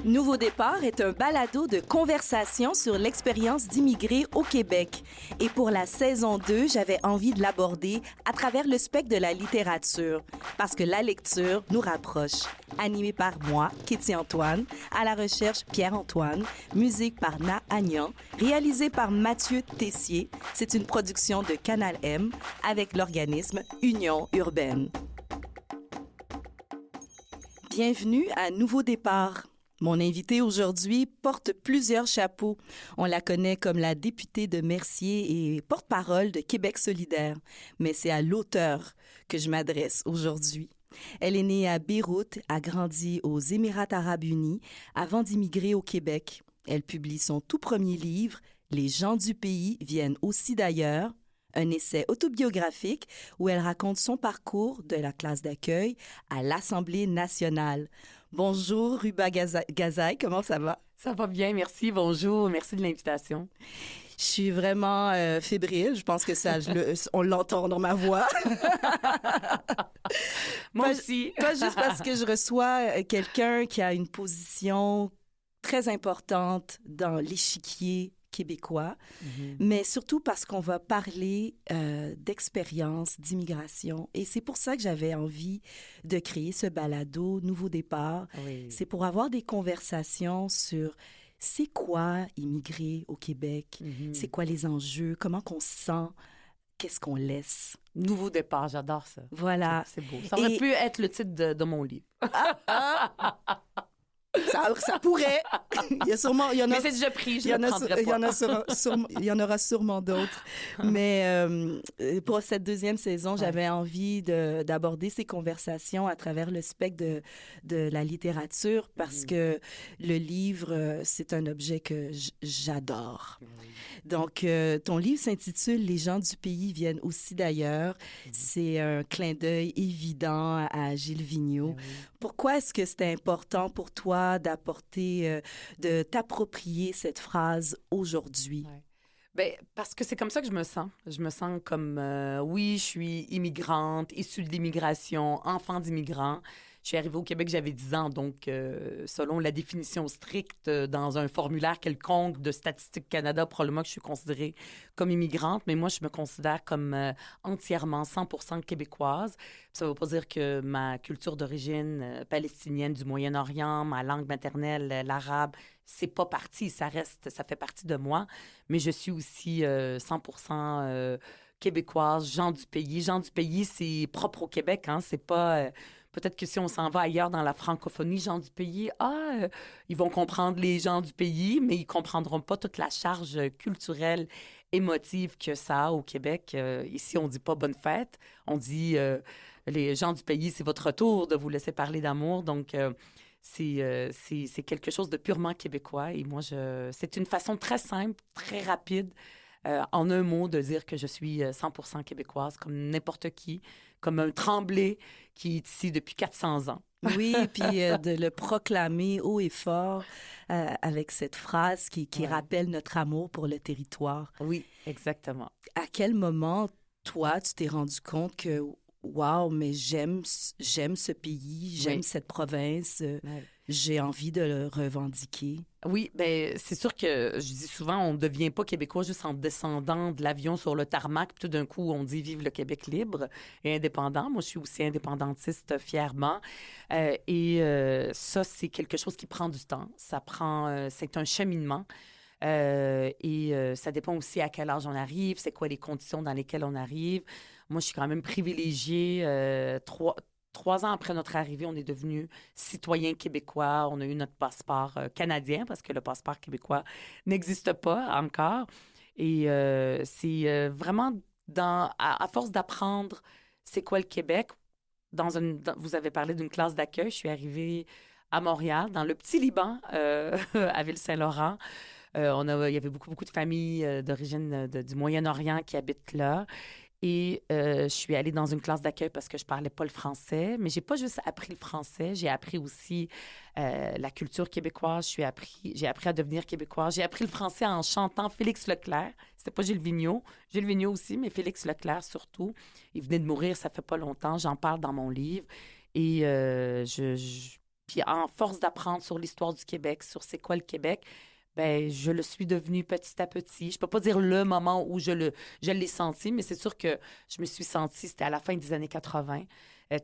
Nouveau départ est un balado de conversation sur l'expérience d'immigrer au Québec. Et pour la saison 2, j'avais envie de l'aborder à travers le spectre de la littérature, parce que la lecture nous rapproche. Animé par moi, Kitty Antoine, à la recherche Pierre-Antoine, musique par Na Agnan, réalisé par Mathieu Tessier. C'est une production de Canal M avec l'organisme Union urbaine. Bienvenue à Nouveau départ. Mon invitée aujourd'hui porte plusieurs chapeaux. On la connaît comme la députée de Mercier et porte-parole de Québec solidaire. Mais c'est à l'auteur que je m'adresse aujourd'hui. Elle est née à Beyrouth, a grandi aux Émirats arabes unis avant d'immigrer au Québec. Elle publie son tout premier livre, « Les gens du pays viennent aussi d'ailleurs », un essai autobiographique où elle raconte son parcours de la classe d'accueil à l'Assemblée nationale. Bonjour, Ruba Ghazaï, comment ça va? Ça va bien, merci. Bonjour, merci de l'invitation. Je suis vraiment fébrile. Je pense que on l'entend dans ma voix. Moi aussi. Pas juste parce que je reçois quelqu'un qui a une position très importante dans l'échiquier québécois, mais surtout parce qu'on va parler d'expérience, d'immigration. Et c'est pour ça que j'avais envie de créer ce balado Nouveau départ. Oui. C'est pour avoir des conversations sur c'est quoi immigrer au Québec, c'est quoi les enjeux, comment qu'on se sent, qu'est-ce qu'on laisse. Nouveau départ, j'adore ça. Voilà. C'est beau. Ça aurait pu être le titre de mon livre. Ça pourrait. Il y en a, mais c'est déjà pris, je ne le prendrai pas. Il y en aura sûrement d'autres. Mais pour cette deuxième saison, j'avais envie d'aborder ces conversations à travers le spectre de la littérature parce que le livre, c'est un objet que j'adore. Donc, ton livre s'intitule « Les gens du pays viennent aussi d'ailleurs ». C'est un clin d'œil évident à Gilles Vigneault. Pourquoi est-ce que c'était important pour toi d'apporter, de t'approprier cette phrase aujourd'hui? Ouais. Ben, parce que c'est comme ça que je me sens. Je me sens comme, oui, je suis immigrante, issue de l'immigration, enfant d'immigrants. Je suis arrivée au Québec, j'avais 10 ans, donc selon la définition stricte dans un formulaire quelconque de Statistique Canada, probablement que je suis considérée comme immigrante, mais moi, je me considère comme entièrement 100% québécoise. Ça ne veut pas dire que ma culture d'origine palestinienne du Moyen-Orient, ma langue maternelle, l'arabe, c'est pas parti, ça fait partie de moi, mais je suis aussi 100% québécoise, gens du pays. Gens du pays, c'est propre au Québec, hein, c'est pas... peut-être que si on s'en va ailleurs dans la francophonie, gens du pays, ils vont comprendre les gens du pays, mais ils comprendront pas toute la charge culturelle, émotive que ça a au Québec. Ici, on dit pas bonne fête, on dit les gens du pays, c'est votre tour de vous laisser parler d'amour, donc... c'est quelque chose de purement québécois et moi, c'est une façon très simple, très rapide, en un mot, de dire que je suis 100% québécoise, comme n'importe qui, comme un Tremblay qui est ici depuis 400 ans. Oui, puis de le proclamer haut et fort avec cette phrase qui rappelle notre amour pour le territoire. Oui, exactement. À quel moment, toi, tu t'es rendu compte que wow, mais j'aime ce pays, j'aime cette province, j'ai envie de le revendiquer. Oui, ben c'est sûr que je dis souvent, on ne devient pas québécois juste en descendant de l'avion sur le tarmac, puis tout d'un coup, on dit « Vive le Québec libre et indépendant ». Moi, je suis aussi indépendantiste fièrement. Ça, c'est quelque chose qui prend du temps. C'est un cheminement. Ça dépend aussi à quel âge on arrive, c'est quoi les conditions dans lesquelles on arrive. Moi, je suis quand même privilégiée. 3 ans après notre arrivée, on est devenu citoyen québécois. On a eu notre passeport canadien parce que le passeport québécois n'existe pas encore. Et c'est vraiment à force d'apprendre c'est quoi le Québec. Vous avez parlé d'une classe d'accueil. Je suis arrivée à Montréal, dans le petit Liban, à Ville-Saint-Laurent. Il y avait beaucoup de familles d'origine du Moyen-Orient qui habitent là. Et je suis allée dans une classe d'accueil parce que je parlais pas le français. Mais j'ai pas juste appris le français, j'ai appris aussi la culture québécoise. J'ai appris à devenir québécoise. J'ai appris le français en chantant Félix Leclerc. C'était pas Gilles Vigneault. Gilles Vigneault aussi, mais Félix Leclerc surtout. Il venait de mourir, ça fait pas longtemps. J'en parle dans mon livre. Et Puis en force d'apprendre sur l'histoire du Québec, sur c'est quoi le Québec, ben je le suis devenu petit à petit. Je peux pas dire le moment où je l'ai senti, mais c'est sûr que je me suis sentie, c'était à la fin des années 80,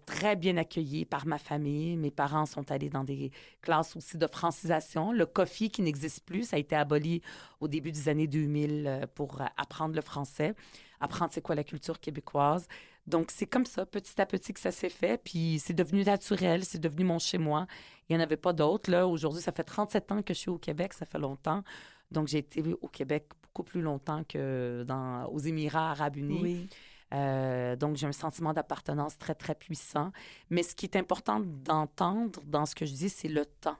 très bien accueillie par ma famille. Mes parents sont allés dans des classes aussi de francisation. Le COFI, qui n'existe plus, ça a été aboli au début des années 2000 pour apprendre le français, apprendre c'est quoi la culture québécoise. Donc, c'est comme ça, petit à petit, que ça s'est fait. Puis, c'est devenu naturel, c'est devenu mon chez-moi. Il n'y en avait pas d'autres. Là, aujourd'hui, ça fait 37 ans que je suis au Québec, ça fait longtemps. Donc, j'ai été au Québec beaucoup plus longtemps que aux Émirats arabes unis. Oui. Donc, j'ai un sentiment d'appartenance très, très puissant. Mais ce qui est important d'entendre dans ce que je dis, c'est le temps.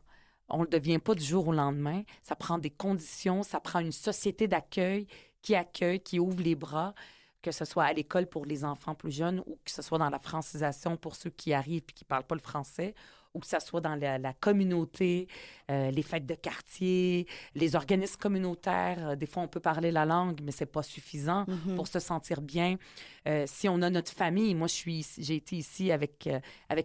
On ne le devient pas du jour au lendemain. Ça prend des conditions, ça prend une société d'accueil, qui ouvre les bras, que ce soit à l'école pour les enfants plus jeunes ou que ce soit dans la francisation pour ceux qui arrivent et qui ne parlent pas le français, ou que ce soit dans la communauté, les fêtes de quartier, les organismes communautaires. Des fois, on peut parler la langue, mais ce n'est pas suffisant pour se sentir bien. Si on a notre famille, moi, j'ai été ici avec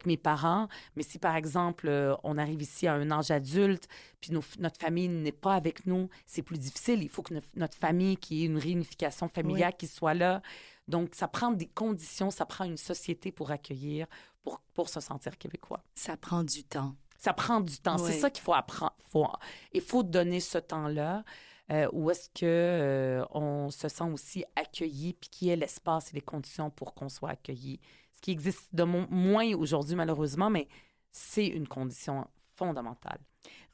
mes parents, mais si, par exemple, on arrive ici à un âge adulte, puis notre famille n'est pas avec nous, c'est plus difficile. Il faut que notre famille, qui ait une réunification familiale, qui soit là. Donc, ça prend des conditions, ça prend une société pour accueillir, pour se sentir québécois. Ça prend du temps. Ça prend du temps. Oui. C'est ça qu'il faut apprendre. Il faut donner ce temps-là où est-ce que on se sent aussi accueilli, puis qu'il y ait l'espace et les conditions pour qu'on soit accueilli. Ce qui existe de moins aujourd'hui, malheureusement, mais c'est une condition fondamentale.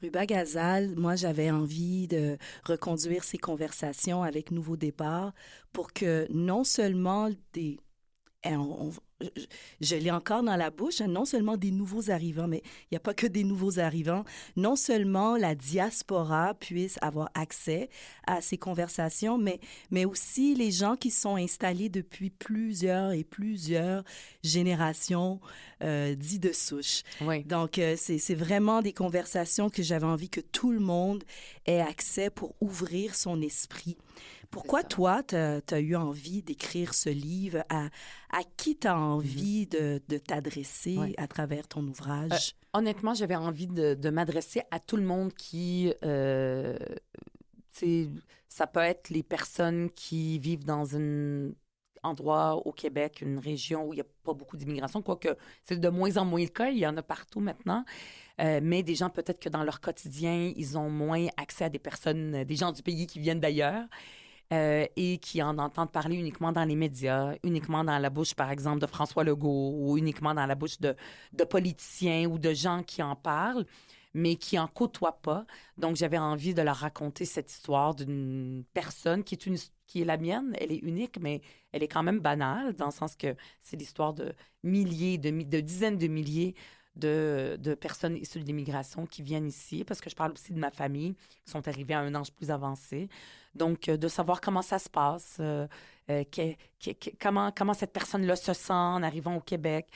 Ruba Gazal, moi, j'avais envie de reconduire ces conversations avec Nouveau Départ pour que non seulement des... je l'ai encore dans la bouche, non seulement des nouveaux arrivants, mais il n'y a pas que des nouveaux arrivants, non seulement la diaspora puisse avoir accès à ces conversations, mais aussi les gens qui sont installés depuis plusieurs générations dites de souche. Oui. Donc, c'est vraiment des conversations que j'avais envie que tout le monde ait accès pour ouvrir son esprit. Pourquoi toi, tu as eu envie d'écrire ce livre? À qui tu as envie de t'adresser à travers ton ouvrage? Honnêtement, j'avais envie de m'adresser à tout le monde qui... ça peut être les personnes qui vivent dans un endroit au Québec, une région où il n'y a pas beaucoup d'immigration, quoique c'est de moins en moins le cas, il y en a partout maintenant. Mais des gens, peut-être que dans leur quotidien, ils ont moins accès à des personnes, des gens du pays qui viennent d'ailleurs. Et qui en entendent parler uniquement dans les médias, uniquement dans la bouche, par exemple, de François Legault ou uniquement dans la bouche de politiciens ou de gens qui en parlent, mais qui en côtoient pas. Donc, j'avais envie de leur raconter cette histoire d'une personne qui est la mienne. Elle est unique, mais elle est quand même banale, dans le sens que c'est l'histoire de milliers, de dizaines de milliers de personnes issues de l'immigration qui viennent ici, parce que je parle aussi de ma famille, qui sont arrivées à un âge plus avancé. Donc, de savoir comment ça se passe, comment cette personne-là se sent en arrivant au Québec,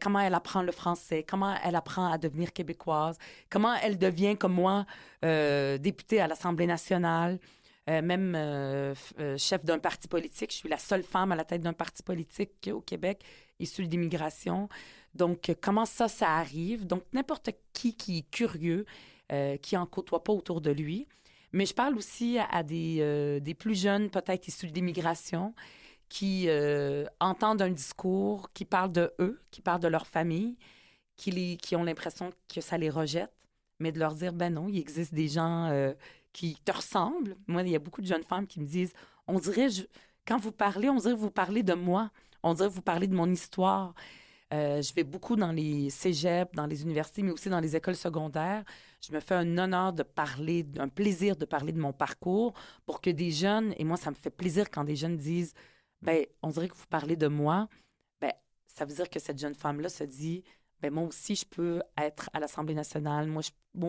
comment elle apprend le français, comment elle apprend à devenir québécoise, comment elle devient, comme moi, députée à l'Assemblée nationale, même chef d'un parti politique. Je suis la seule femme à la tête d'un parti politique au Québec issue de l'immigration. Donc, comment ça arrive? Donc, n'importe qui est curieux, qui en côtoie pas autour de lui. Mais je parle aussi à des plus jeunes, peut-être issus de l'immigration, qui entendent un discours, qui parle de eux, qui parle de leur famille, qui ont l'impression que ça les rejette, mais de leur dire, ben non, il existe des gens qui te ressemblent. Moi, il y a beaucoup de jeunes femmes qui me disent, on dirait, quand vous parlez, on dirait que vous parlez de moi, on dirait que vous parlez de mon histoire. Je vais beaucoup dans les cégeps, dans les universités, mais aussi dans les écoles secondaires. Je me fais un honneur un plaisir de parler de mon parcours pour que des jeunes, et moi, ça me fait plaisir quand des jeunes disent, ben, on dirait que vous parlez de moi. Ben, ça veut dire que cette jeune femme-là se dit, ben, moi aussi, je peux être à l'Assemblée nationale. Moi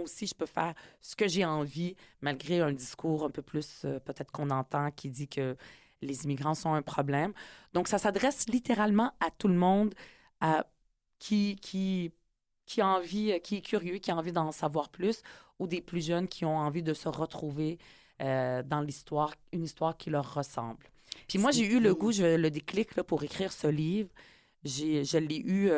aussi, je peux faire ce que j'ai envie, malgré un discours un peu plus, peut-être qu'on entend, qui dit que les immigrants sont un problème. Donc, ça s'adresse littéralement à tout le monde, qui a envie, qui est curieux, qui a envie d'en savoir plus, ou des plus jeunes qui ont envie de se retrouver dans l'histoire, une histoire qui leur ressemble. Puis moi, j'ai eu le goût, le déclic là, pour écrire ce livre. Je l'ai eu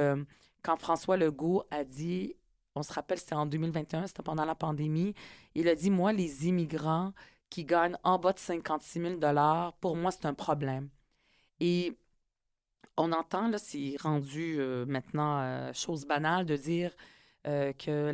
quand François Legault a dit on se rappelle, c'était en 2021, c'était pendant la pandémie. Il a dit, moi, les immigrants qui gagnent en bas de 56 000 pour moi, c'est un problème. Et on entend, là, c'est rendu maintenant chose banale de dire que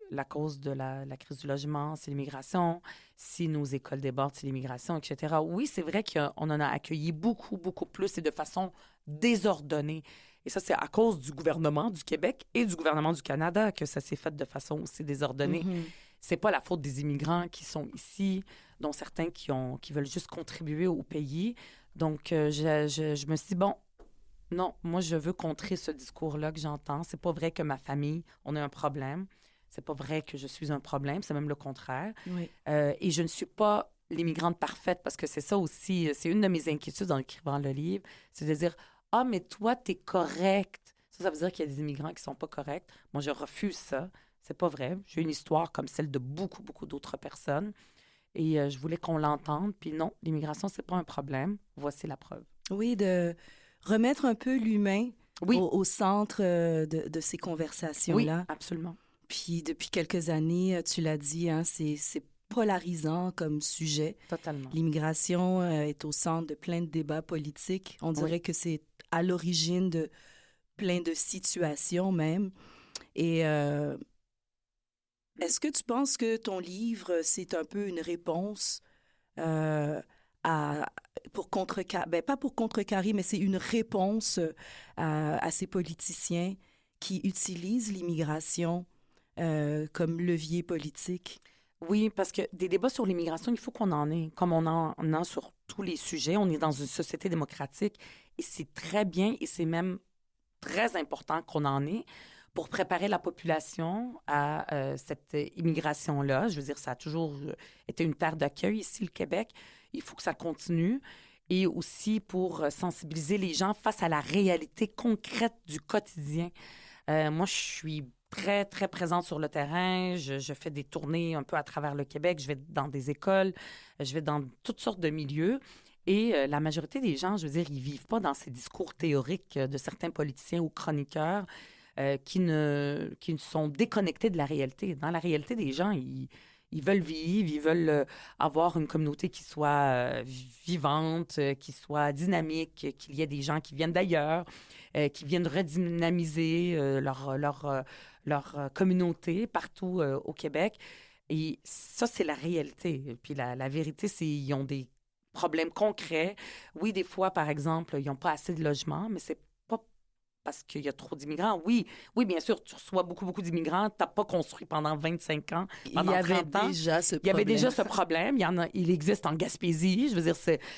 la cause de la crise du logement, c'est l'immigration, si nos écoles débordent, c'est l'immigration, etc. Oui, c'est vrai qu'on en a accueilli beaucoup, beaucoup plus et de façon désordonnée. Et ça, c'est à cause du gouvernement du Québec et du gouvernement du Canada que ça s'est fait de façon aussi désordonnée. Mhm. C'est pas la faute des immigrants qui sont ici, dont certains qui veulent juste contribuer au pays. Donc, je me suis dit, bon, non, moi, je veux contrer ce discours-là que j'entends. C'est pas vrai que ma famille, on a un problème. C'est pas vrai que je suis un problème. C'est même le contraire. Oui. Et je ne suis pas l'immigrante parfaite parce que c'est ça aussi, c'est une de mes inquiétudes en écrivant le livre, c'est de dire, ah, mais toi, t'es correct. Ça veut dire qu'il y a des immigrants qui sont pas corrects. Moi, je refuse ça. C'est pas vrai. J'ai une histoire comme celle de beaucoup, beaucoup d'autres personnes. Et je voulais qu'on l'entende. Puis non, l'immigration, c'est pas un problème. Voici la preuve. Oui, de remettre un peu l'humain Oui, au centre de ces oui, conversations-là. absolument. Puis depuis quelques années, tu l'as dit, hein, c'est polarisant comme sujet. Totalement. L'immigration est au centre de plein de débats politiques. On dirait Oui. que c'est à l'origine de plein de situations même. Et est-ce que tu penses que ton livre, c'est un peu une réponse euh, à, pour contrecarrer, ben, pas pour contrecarrer, mais c'est une réponse à ces politiciens qui utilisent l'immigration comme levier politique? Oui, parce que des débats sur l'immigration, il faut qu'on en ait, comme on en a sur tous les sujets. On est dans une société démocratique et c'est très bien et c'est même très important qu'on en ait pour préparer la population à cette immigration-là. Je veux dire, ça a toujours été une terre d'accueil ici, le Québec. Il faut que ça continue. Et aussi pour sensibiliser les gens face à la réalité concrète du quotidien. Moi, je suis très, très présente sur le terrain. Je fais des tournées un peu à travers le Québec. Je vais dans des écoles, je vais dans toutes sortes de milieux. Et la majorité des gens, je veux dire, ils vivent pas dans ces discours théoriques de certains politiciens ou chroniqueurs qui ne sont déconnectés de la réalité. Dans la réalité des gens, ils veulent vivre, ils veulent avoir une communauté qui soit vivante, qui soit dynamique, qu'il y ait des gens qui viennent d'ailleurs, qui viennent redynamiser leur communauté partout au Québec. Et ça, c'est la réalité. Puis la vérité, c'est qu'ils ont des problèmes concrets. Oui, des fois, par exemple, ils n'ont pas assez de logements, mais c'est pas parce qu'il y a trop d'immigrants. Oui, oui, bien sûr, tu reçois beaucoup, beaucoup d'immigrants. Tu n'as pas construit pendant 25 ans, Il y pendant avait 30 ans. déjà ce Il y avait problème. déjà ce problème. Il existe en Gaspésie. Je veux dire,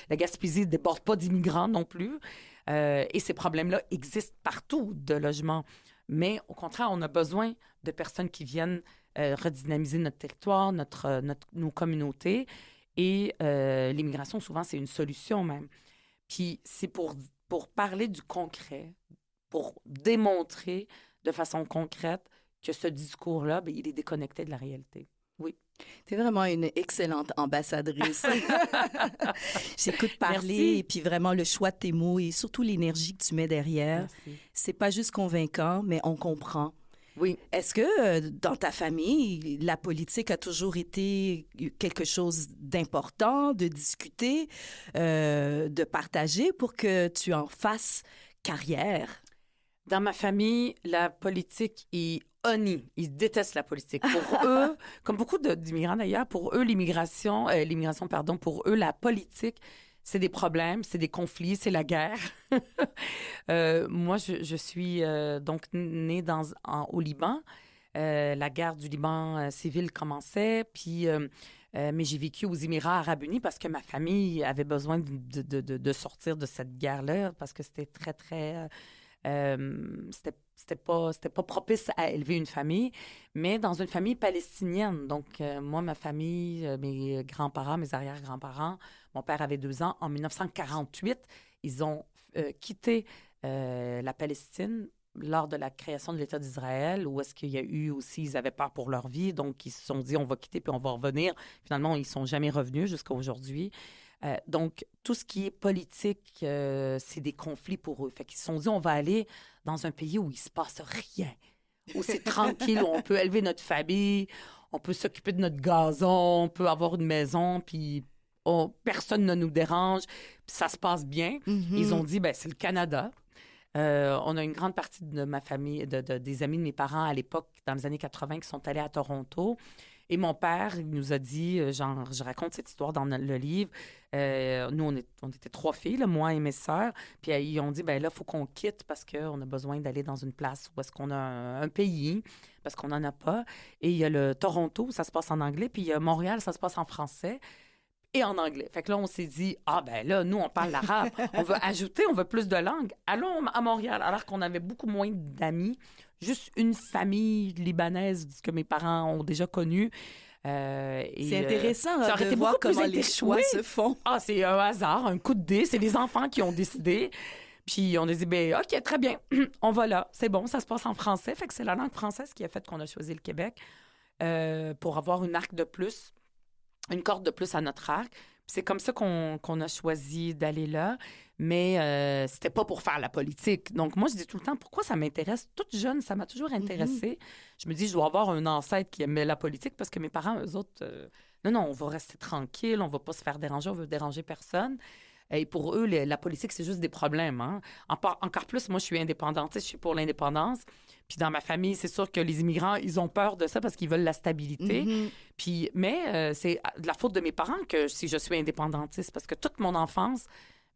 la Gaspésie ne déborde pas d'immigrants non plus. Et ces problèmes-là existent partout de logements. Mais au contraire, on a besoin de personnes qui viennent redynamiser notre territoire, nos communautés. Et l'immigration, souvent, c'est une solution même. Puis c'est pour parler du concret, pour démontrer de façon concrète que ce discours-là, bien, il est déconnecté de la réalité. Oui. Tu es vraiment une excellente ambassadrice. J'écoute parler Merci. et puis vraiment le choix de tes mots et surtout l'énergie que tu mets derrière. Merci. C'est pas juste convaincant, mais on comprend. Oui. Est-ce que dans ta famille, la politique a toujours été quelque chose d'important, de discuter, de partager pour que tu en fasses carrière? Dans ma famille, la politique est honnie. Ils détestent la politique. Pour eux, comme beaucoup d'immigrants d'ailleurs, pour eux, l'immigration, pardon, pour eux, la politique, c'est des problèmes, c'est des conflits, c'est la guerre. Moi, je suis donc née au Liban. La guerre du Liban civil commençait, puis mais j'ai vécu aux Émirats arabes unis parce que ma famille avait besoin de sortir de cette guerre-là parce que c'était très, très... c'était pas propice à élever une famille, mais dans une famille palestinienne. Donc, moi, ma famille, mes grands-parents, mes arrière-grands-parents, mon père avait 2 ans. En 1948, ils ont quitté la Palestine lors de la création de l'État d'Israël, où est-ce qu'il y a eu aussi, ils avaient peur pour leur vie, donc ils se sont dit, on va quitter puis on va revenir. Finalement, ils ne sont jamais revenus jusqu'à aujourd'hui. Donc, tout ce qui est politique, c'est des conflits pour eux. Fait qu'ils se sont dit, on va aller dans un pays où il ne se passe rien, où c'est tranquille, où on peut élever notre famille, on peut s'occuper de notre gazon, on peut avoir une maison, puis personne ne nous dérange, puis ça se passe bien. Ils ont dit, ben c'est le Canada. On a une grande partie de ma famille, des amis de mes parents à l'époque, dans les années 80, qui sont allés à Toronto. Et mon père, il nous a dit, genre, je raconte cette histoire dans le livre. Nous, on était 3 filles, là, moi et mes sœurs. Puis ils ont dit, ben là, il faut qu'on quitte parce qu'on a besoin d'aller dans une place où est-ce qu'on a un pays, parce qu'on n'en a pas. Et il y a le Toronto, ça se passe en anglais. Puis il y a Montréal, ça se passe en français et en anglais. Fait que là, on s'est dit, ah ben là, nous, on parle l'arabe. On veut ajouter, on veut plus de langues. Allons à Montréal, alors qu'on avait beaucoup moins d'amis. Juste une famille libanaise que mes parents ont déjà connue. C'est intéressant ça aurait de été voir beaucoup plus comment les choix oui. se font. Ah, c'est un hasard, un coup de dé. C'est les enfants qui ont décidé. Puis on a dit, ben OK, très bien, on va là. C'est bon, ça se passe en français. Fait que c'est la langue française qui a fait qu'on a choisi le Québec pour avoir une arc de plus, une corde de plus à notre arc. Puis c'est comme ça qu'on a choisi d'aller là. Mais c'était pas pour faire la politique. Donc, moi, je dis tout le temps, pourquoi ça m'intéresse? Toute jeune, ça m'a toujours intéressée. Je me dis, je dois avoir un ancêtre qui aimait la politique parce que mes parents, eux autres, non, on va rester tranquille, on va pas se faire déranger, on veut déranger personne. Et pour eux, la politique, c'est juste des problèmes. Hein? Encore plus, moi, je suis indépendantiste, je suis pour l'indépendance. Puis dans ma famille, c'est sûr que les immigrants, ils ont peur de ça parce qu'ils veulent la stabilité. Puis, mais c'est de la faute de mes parents que si je suis indépendantiste parce que toute mon enfance,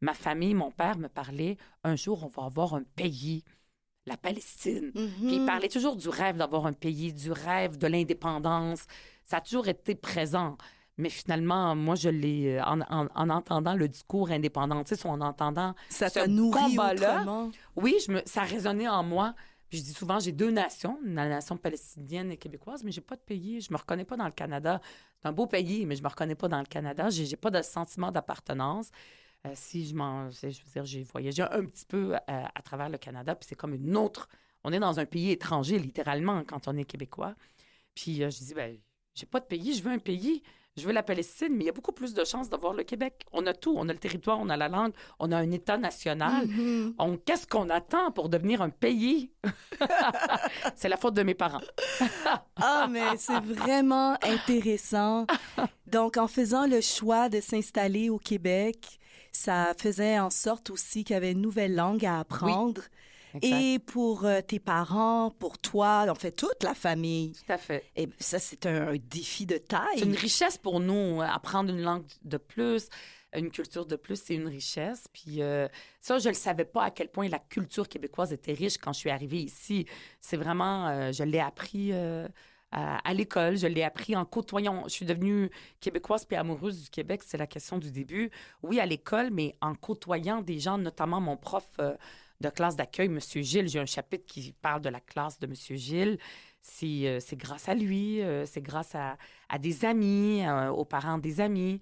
ma famille, mon père me parlait, un jour, on va avoir un pays, la Palestine. Puis il parlait toujours du rêve d'avoir un pays, du rêve de l'indépendance. Ça a toujours été présent. Mais finalement, moi, je l'ai, en entendant le discours indépendantiste ou en entendant ça ce t'a nourri combat-là, autrement. oui, ça résonnait en moi. Puis je dis souvent, j'ai 2 nations, la nation palestinienne et québécoise, mais j'ai pas de pays. Je me reconnais pas dans le Canada. C'est un beau pays, mais je me reconnais pas dans le Canada. J'ai pas de sentiment d'appartenance. Je veux dire, j'ai voyagé un petit peu à travers le Canada, puis c'est comme une autre... On est dans un pays étranger, littéralement, quand on est québécois. Puis je dis, ben, j'ai pas de pays, je veux un pays. Je veux la Palestine, mais il y a beaucoup plus de chances d'avoir le Québec. On a tout. On a le territoire, on a la langue, on a un État national. Qu'est-ce qu'on attend pour devenir un pays? C'est la faute de mes parents. Ah, mais c'est vraiment intéressant. Donc, en faisant le choix de s'installer au Québec, ça faisait en sorte aussi qu'il y avait une nouvelle langue à apprendre. Exact. Et pour tes parents, pour toi, en fait, toute la famille. Tout à fait. Et ça, c'est un défi de taille. C'est une richesse pour nous, apprendre une langue de plus, une culture de plus, c'est une richesse. Puis ça, je ne le savais pas à quel point la culture québécoise était riche quand je suis arrivée ici. C'est vraiment, je l'ai appris à l'école, je l'ai appris en côtoyant. Je suis devenue québécoise puis amoureuse du Québec, c'est la question du début. Oui, à l'école, mais en côtoyant des gens, notamment mon prof de classe d'accueil, M. Gilles. J'ai un chapitre qui parle de la classe de M. Gilles. C'est grâce à lui, c'est grâce à des amis, aux parents des amis.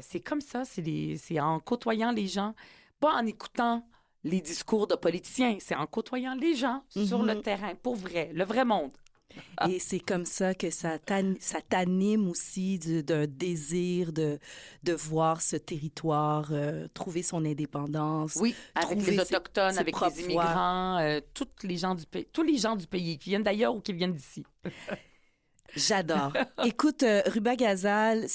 C'est comme ça, c'est en côtoyant les gens, pas en écoutant les discours de politiciens, c'est en côtoyant les gens sur le terrain, pour vrai, le vrai monde. Et c'est comme ça que ça t'anime aussi d'un désir de voir ce territoire trouver son indépendance. Oui, avec les Autochtones, avec les immigrants, tous les gens du pays qui viennent d'ailleurs ou qui viennent d'ici. J'adore. Écoute, Ruba Ghazal,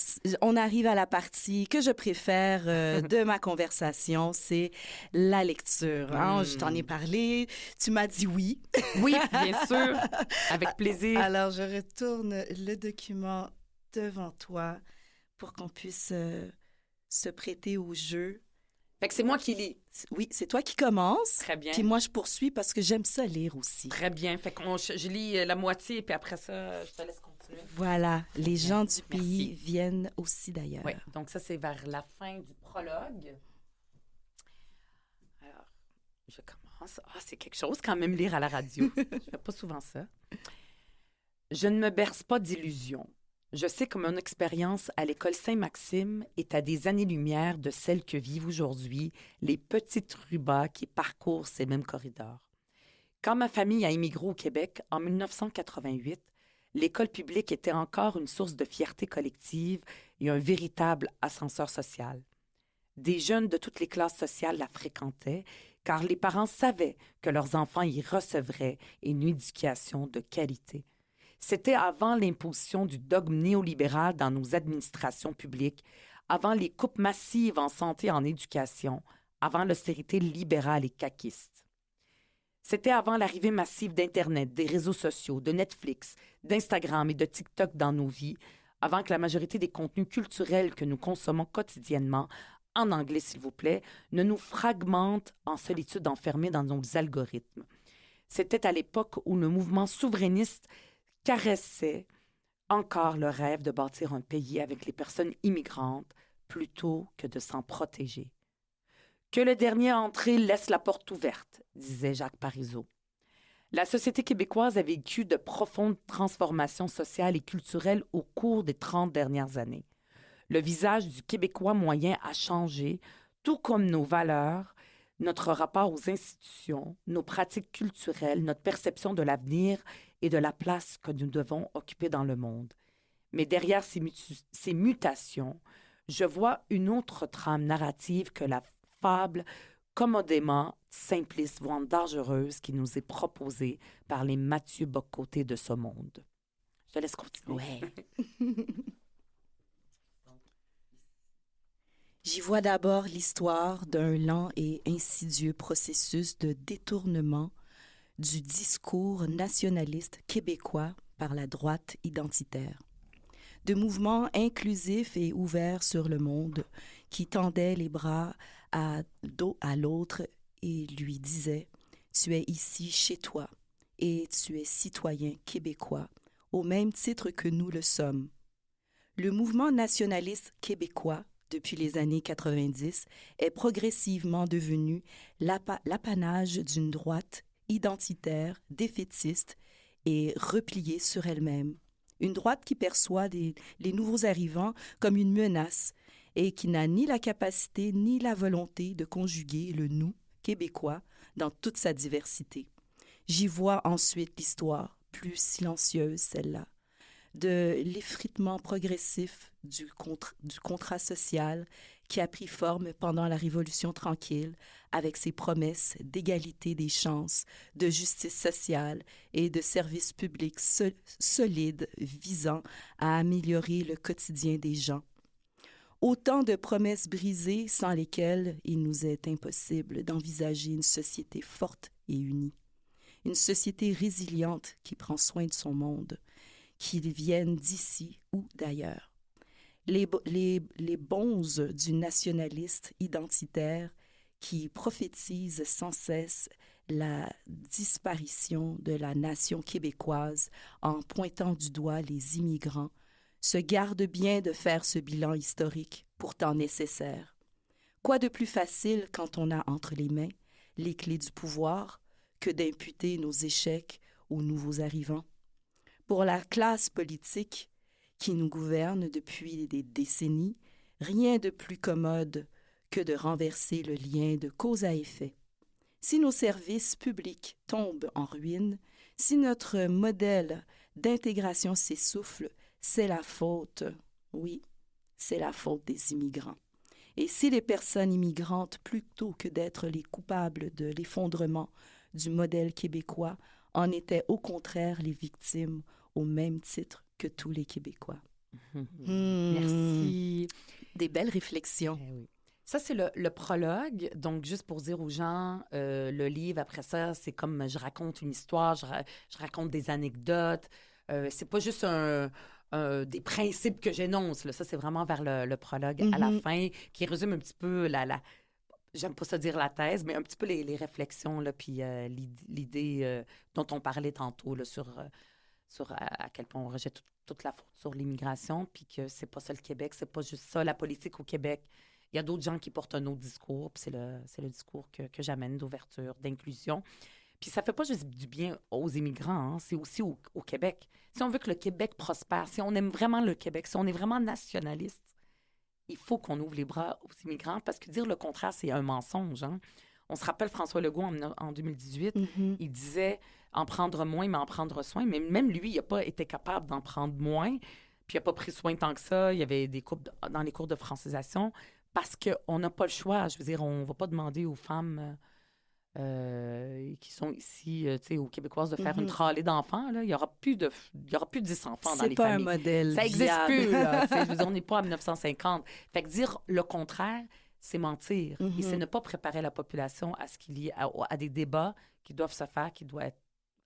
on arrive à la partie que je préfère de ma conversation, c'est la lecture. Hein? Je t'en ai parlé, tu m'as dit oui. Oui, bien sûr, avec plaisir. Alors, je retourne le document devant toi pour qu'on puisse se prêter au jeu. Fait que c'est moi qui lis. Oui, c'est toi qui commences. Très bien. Puis moi, je poursuis parce que j'aime ça lire aussi. Très bien. Fait que je lis la moitié, puis après ça, je te laisse continuer. Voilà. Les gens du pays viennent aussi, d'ailleurs. Oui. Donc ça, c'est vers la fin du prologue. Alors, je commence. Ah, c'est quelque chose quand même lire à la radio. Je fais pas souvent ça. Je ne me berce pas d'illusions. Je sais que mon expérience à l'école Saint-Maxime est à des années-lumière de celle que vivent aujourd'hui les petites rubas qui parcourent ces mêmes corridors. Quand ma famille a émigré au Québec en 1988, l'école publique était encore une source de fierté collective et un véritable ascenseur social. Des jeunes de toutes les classes sociales la fréquentaient, car les parents savaient que leurs enfants y recevraient une éducation de qualité. C'était avant l'imposition du dogme néolibéral dans nos administrations publiques, avant les coupes massives en santé et en éducation, avant l'austérité libérale et caquiste. C'était avant l'arrivée massive d'Internet, des réseaux sociaux, de Netflix, d'Instagram et de TikTok dans nos vies, avant que la majorité des contenus culturels que nous consommons quotidiennement, en anglais s'il vous plaît, ne nous fragmentent en solitude enfermée dans nos algorithmes. C'était à l'époque où le mouvement souverainiste caressait encore le rêve de bâtir un pays avec les personnes immigrantes plutôt que de s'en protéger. Que le dernier entré laisse la porte ouverte, disait Jacques Parizeau. La société québécoise a vécu de profondes transformations sociales et culturelles au cours des 30 dernières années. Le visage du Québécois moyen a changé, tout comme nos valeurs, notre rapport aux institutions, nos pratiques culturelles, notre perception de l'avenir et de la place que nous devons occuper dans le monde. Mais derrière ces mutations, je vois une autre trame narrative que la fable commodément simpliste, voire dangereuse, qui nous est proposée par les Mathieu Bock-Côté de ce monde. Je te laisse continuer. Ouais. J'y vois d'abord l'histoire d'un lent et insidieux processus de détournement du discours nationaliste québécois par la droite identitaire. De mouvements inclusifs et ouverts sur le monde qui tendaient les bras à l'autre et lui disaient « Tu es ici chez toi et tu es citoyen québécois au même titre que nous le sommes. » Le mouvement nationaliste québécois, depuis les années 90, est progressivement devenu l'apanage d'une droite identitaire, défaitiste et repliée sur elle-même. Une droite qui perçoit les nouveaux arrivants comme une menace et qui n'a ni la capacité ni la volonté de conjuguer le « nous » québécois dans toute sa diversité. J'y vois ensuite l'histoire, plus silencieuse celle-là, de l'effritement progressif du contrat social qui a pris forme pendant la Révolution tranquille avec ses promesses d'égalité des chances, de justice sociale et de services publics solides visant à améliorer le quotidien des gens. Autant de promesses brisées sans lesquelles il nous est impossible d'envisager une société forte et unie, une société résiliente qui prend soin de son monde, qu'ils viennent d'ici ou d'ailleurs. Les bonzes du nationaliste identitaire qui prophétisent sans cesse la disparition de la nation québécoise en pointant du doigt les immigrants se gardent bien de faire ce bilan historique, pourtant nécessaire. Quoi de plus facile quand on a entre les mains les clés du pouvoir que d'imputer nos échecs aux nouveaux arrivants? Pour la classe politique qui nous gouverne depuis des décennies, rien de plus commode que de renverser le lien de cause à effet. Si nos services publics tombent en ruine, si notre modèle d'intégration s'essouffle, c'est la faute, oui, c'est la faute des immigrants. Et si les personnes immigrantes, plutôt que d'être les coupables de l'effondrement du modèle québécois, en étaient au contraire les victimes au même titre que tous les Québécois. Merci. Des belles réflexions. Oui. Ça, c'est le prologue. Donc, juste pour dire aux gens, le livre, après ça, c'est comme je raconte une histoire, je raconte des anecdotes. C'est pas juste des principes que j'énonce. Là. Ça, c'est vraiment vers le prologue à la fin, qui résume un petit peu j'aime pas ça dire la thèse, mais un petit peu les réflexions, là, puis l'idée dont on parlait tantôt là, sur à quel point on rejette toute la faute sur l'immigration, puis que c'est pas ça le Québec, c'est pas juste ça la politique au Québec. Il y a d'autres gens qui portent un autre discours, puis c'est le discours que j'amène d'ouverture, d'inclusion. Puis ça fait pas juste du bien aux immigrants, hein, c'est aussi au Québec. Si on veut que le Québec prospère, si on aime vraiment le Québec, si on est vraiment nationaliste, il faut qu'on ouvre les bras aux immigrants, parce que dire le contraire, c'est un mensonge. Hein. On se rappelle François Legault en 2018, il disait en prendre moins, mais en prendre soin. Mais même lui, il n'a pas été capable d'en prendre moins, puis il n'a pas pris soin tant que ça. Il y avait des coupes dans les cours de francisation, parce qu'on n'a pas le choix. Je veux dire, on ne va pas demander aux femmes qui sont ici, tu sais, aux Québécoises, de faire une Mhm. tralée d'enfants, là. Il y aura plus 10 enfants dans C'est les pas un familles. modèle Ça n'existe viable. plus, là. Tu sais, je veux dire, on n'est pas à 1950. Fait que dire le contraire, c'est mentir. Et c'est Mhm. ne pas préparer la population à ce qu'il y ait à des débats qui doivent se faire, qui doivent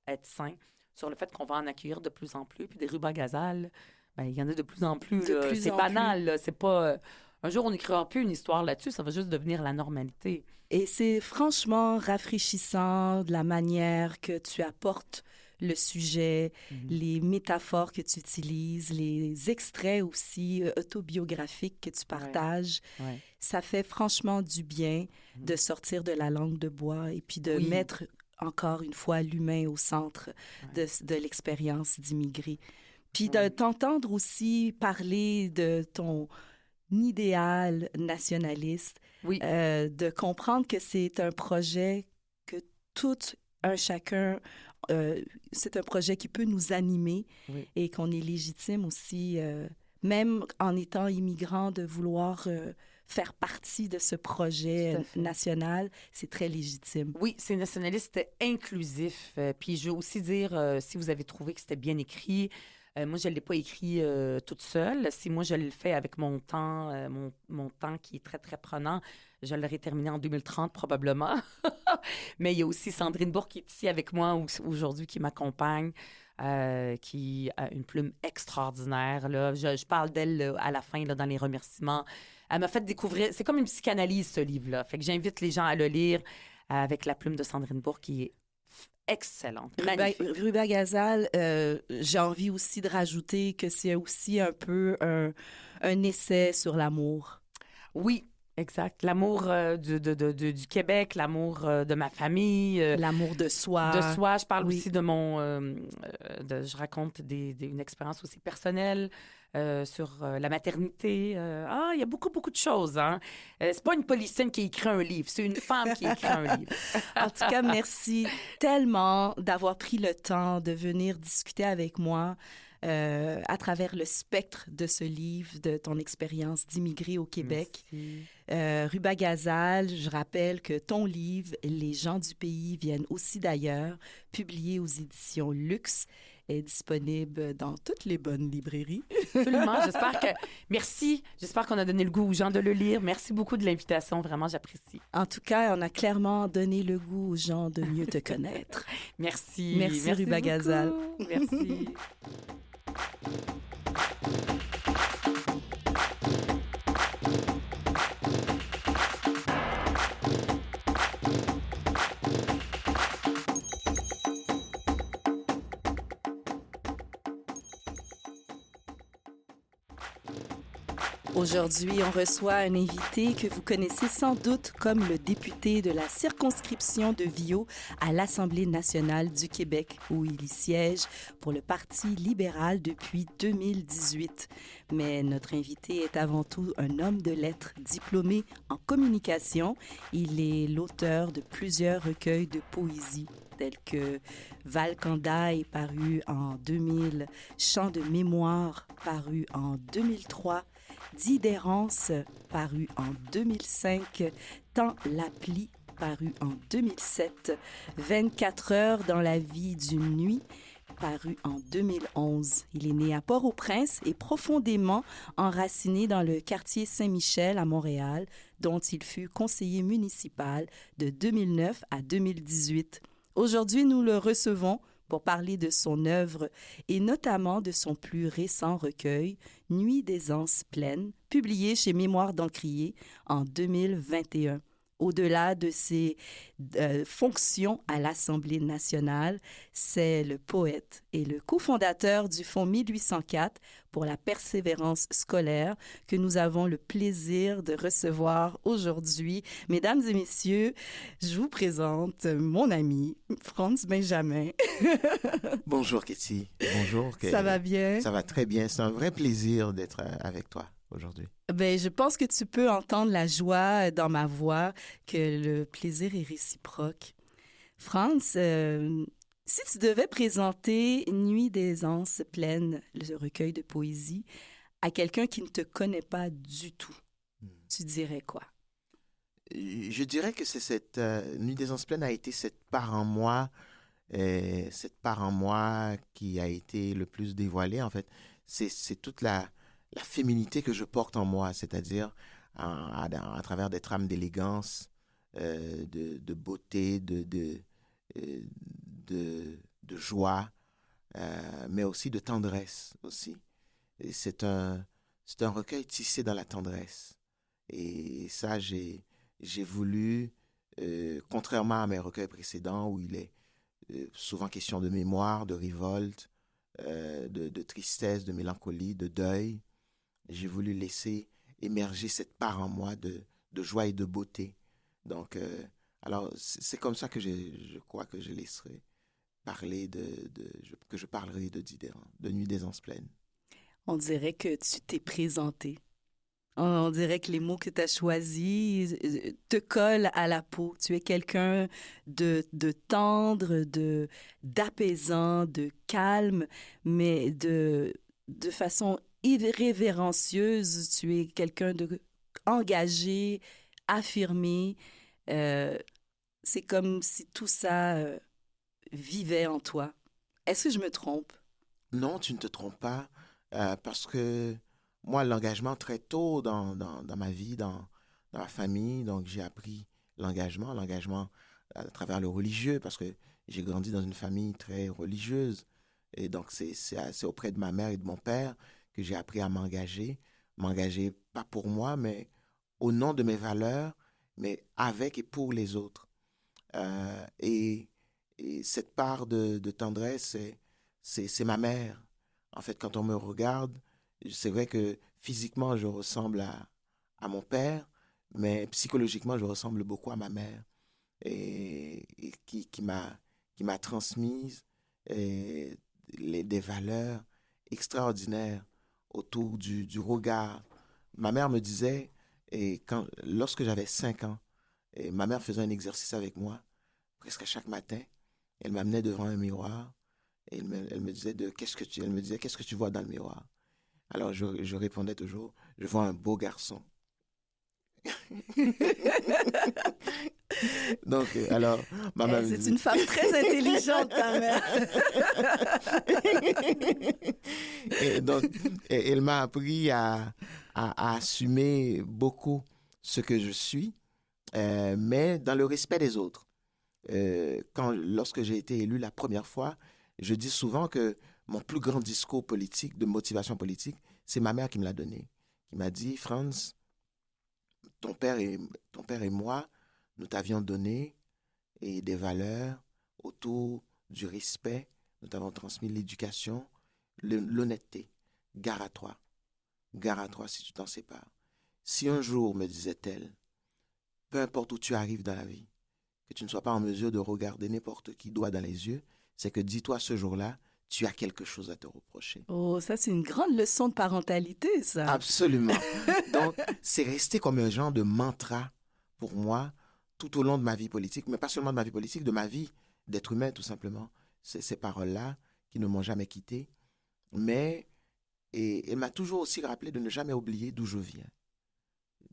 être sains, sur le fait qu'on va en accueillir de plus en plus. Puis des rubans gazelles, ben, il y en a de plus en plus, De là. plus C'est en banal, plus. là. C'est pas... un jour, on n'écrira plus une histoire là-dessus, ça va juste devenir la normalité. Et c'est franchement rafraîchissant de la manière que tu apportes le sujet, les métaphores que tu utilises, les extraits aussi autobiographiques que tu partages. Ouais. Ça fait franchement du bien de sortir de la langue de bois et puis de Oui. mettre encore une fois l'humain au centre Ouais. de l'expérience d'immigré. Puis de Ouais. t'entendre aussi parler de ton idéal nationaliste, Oui. de comprendre que c'est un projet que tout un chacun, c'est un projet qui peut nous animer Oui. et qu'on est légitime aussi, même en étant immigrant, de vouloir faire partie de ce Tout projet à fait. national, c'est très légitime. Oui, c'est nationaliste inclusif. Puis je veux aussi dire, si vous avez trouvé que c'était bien écrit, moi, je ne l'ai pas écrit toute seule. Si moi, je le fais avec mon temps, mon temps qui est très, très prenant, je l'aurai terminé en 2030 probablement. Mais il y a aussi Sandrine Bourg qui est ici avec moi aujourd'hui, qui m'accompagne, qui a une plume extraordinaire. Là. Je parle d'elle là, à la fin, là, dans les remerciements. Elle m'a fait découvrir... C'est comme une psychanalyse, ce livre-là. Fait que j'invite les gens à le lire avec la plume de Sandrine Bourg, qui est excellente, magnifique. Ruba Gazal, j'ai envie aussi de rajouter que c'est aussi un peu un essai sur l'amour. Oui, exact. L'amour du Québec, l'amour de ma famille, L'amour de soi. de soi. Je parle Oui. aussi de je raconte une expérience aussi personnelle sur la maternité. Il y a beaucoup, beaucoup de choses. Hein? C'est pas une politicienne qui écrit un livre, c'est une femme qui écrit un livre. En tout cas, merci tellement d'avoir pris le temps de venir discuter avec moi à travers le spectre de ce livre, de ton expérience d'immigré au Québec. Ruba Gazal, je rappelle que ton livre, Les gens du pays viennent aussi d'ailleurs, publié aux éditions Luxe, est disponible dans toutes les bonnes librairies. Absolument. Merci. J'espère qu'on a donné le goût aux gens de le lire. Merci beaucoup de l'invitation. Vraiment, j'apprécie. En tout cas, on a clairement donné le goût aux gens de mieux te connaître. Merci. Merci Ruba Gazal. Merci. Aujourd'hui, on reçoit un invité que vous connaissez sans doute comme le député de la circonscription de Viau à l'Assemblée nationale du Québec, où il y siège pour le Parti libéral depuis 2018. Mais notre invité est avant tout un homme de lettres diplômé en communication. Il est l'auteur de plusieurs recueils de poésie tels que Valkandaï, paru en 2000, Chants de mémoire, paru en 2003, d'Idérance, paru en 2005, Tant l'appli, paru en 2007, 24 heures dans la vie d'une nuit, paru en 2011. Il est né à Port-au-Prince et profondément enraciné dans le quartier Saint-Michel à Montréal, dont il fut conseiller municipal de 2009 à 2018. Aujourd'hui, nous le recevons pour parler de son œuvre et notamment de son plus récent recueil, Nuit des anses pleines, publié chez Mémoire d'Encrier en 2021. Au-delà de ses fonctions à l'Assemblée nationale, c'est le poète et le cofondateur du Fonds 1804 pour la persévérance scolaire que nous avons le plaisir de recevoir aujourd'hui. Mesdames et messieurs, je vous présente mon ami, Franz Benjamin. Bonjour, Ketty. Bonjour. Ça va bien? Ça va très bien. C'est un vrai plaisir d'être avec toi aujourd'hui. Ben, je pense que tu peux entendre la joie dans ma voix, que le plaisir est réciproque. Franz, si tu devais présenter Nuit des anses pleines, le recueil de poésie, à quelqu'un qui ne te connaît pas du tout, tu dirais quoi? Je dirais que c'est cette Nuit des Anses Pleines a été cette part en moi qui a été le plus dévoilée, en fait. C'est toute la féminité que je porte en moi, c'est-à-dire à travers des trames d'élégance, de beauté, euh, de joie, mais aussi de tendresse aussi. Et c'est un recueil tissé dans la tendresse. Et ça, j'ai voulu, contrairement à mes recueils précédents où il est souvent question de mémoire, de révolte, de tristesse, de mélancolie, de deuil, j'ai voulu laisser émerger cette part en moi de joie et de beauté. Donc, alors, c'est comme ça que je crois que je laisserai parler que je parlerai de Nuit des Anses Pleines. On dirait que tu t'es présenté. On dirait que les mots que tu as choisis te collent à la peau. Tu es quelqu'un de tendre, d'apaisant, de calme, mais de façon irrévérencieuse. Tu es quelqu'un de engagé, affirmé. Euh, c'est comme si tout ça vivait en toi. Est-ce que je me trompe? Non, tu ne te trompes pas, parce que moi, l'engagement très tôt dans ma vie, dans ma famille, donc j'ai appris l'engagement à travers le religieux, parce que j'ai grandi dans une famille très religieuse. Et donc, c'est auprès de ma mère et de mon père que j'ai appris à m'engager pas pour moi, mais au nom de mes valeurs, mais avec et pour les autres. Euh, et, et cette part de tendresse, c'est ma mère. En fait, quand on me regarde, c'est vrai que physiquement, je ressemble à mon père, mais psychologiquement, je ressemble beaucoup à ma mère. Et qui m'a transmise des valeurs extraordinaires autour du regard. Ma mère me disait, lorsque j'avais 5 ans, et ma mère faisait un exercice avec moi, presque à chaque matin. Elle m'amenait devant un miroir et elle me disait elle me disait, qu'est-ce que tu vois dans le miroir? Alors je répondais toujours, je vois un beau garçon. Donc, alors, ma mère me C'est disait... une femme très intelligente, ta mère. Et donc, elle m'a appris à assumer beaucoup ce que je suis, mais dans le respect des autres. Lorsque j'ai été élu la première fois, je dis souvent que mon plus grand discours politique, de motivation politique, c'est ma mère qui me l'a donné. Qui m'a dit, Franz, ton père ton père et moi, nous t'avions donné des valeurs autour du respect, nous t'avons transmis l'éducation, l'honnêteté. Gare à toi. Gare à toi si tu t'en sépares. Si un jour, me disait-elle, peu importe où tu arrives dans la vie, que tu ne sois pas en mesure de regarder n'importe qui droit dans les yeux, c'est que dis-toi ce jour-là, tu as quelque chose à te reprocher. Oh, ça, c'est une grande leçon de parentalité, ça. Absolument. Donc, c'est resté comme un genre de mantra pour moi tout au long de ma vie politique, mais pas seulement de ma vie politique, de ma vie d'être humain, tout simplement. C'est ces paroles-là qui ne m'ont jamais quitté, mais elle m'a toujours aussi rappelé de ne jamais oublier d'où je viens.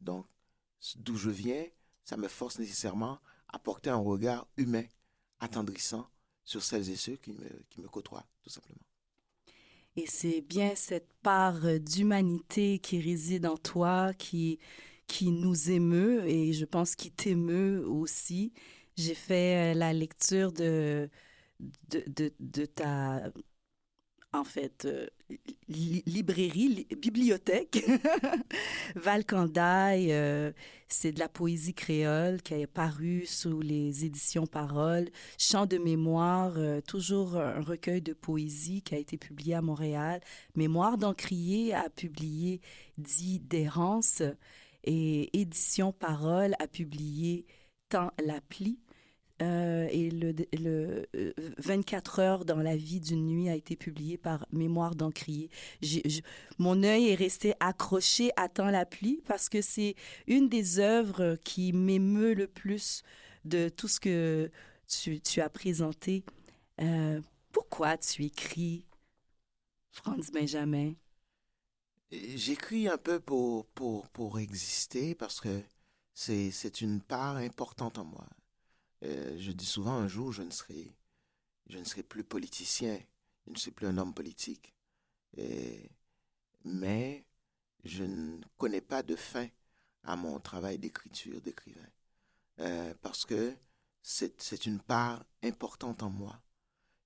Donc, d'où je viens, ça me force nécessairement à porter un regard humain, attendrissant sur celles et ceux qui me côtoient, tout simplement. Et c'est bien cette part d'humanité qui réside en toi, qui nous émeut et je pense qui t'émeut aussi. J'ai fait la lecture de ta, en fait, bibliothèque, Valcandaï, c'est de la poésie créole qui est parue sous les éditions Parole. Chant de mémoire, toujours un recueil de poésie qui a été publié à Montréal. Mémoire d'Encrier a publié Dit d'errance et Édition Parole a publié Tant l'appli. Et le 24 heures dans la vie d'une nuit a été publié par Mémoire d'Encrier. Mon œil est resté accroché à Tant la pluie parce que c'est une des œuvres qui m'émeut le plus de tout ce que tu as présenté. Pourquoi tu écris, Franz Benjamin? J'écris un peu pour exister parce que c'est une part importante en moi. Je dis souvent, un jour, je ne serai plus politicien, je ne serai plus un homme politique. Et- mais je ne connais pas de fin à mon travail d'écriture, d'écrivain. Parce que c'est une part importante en moi.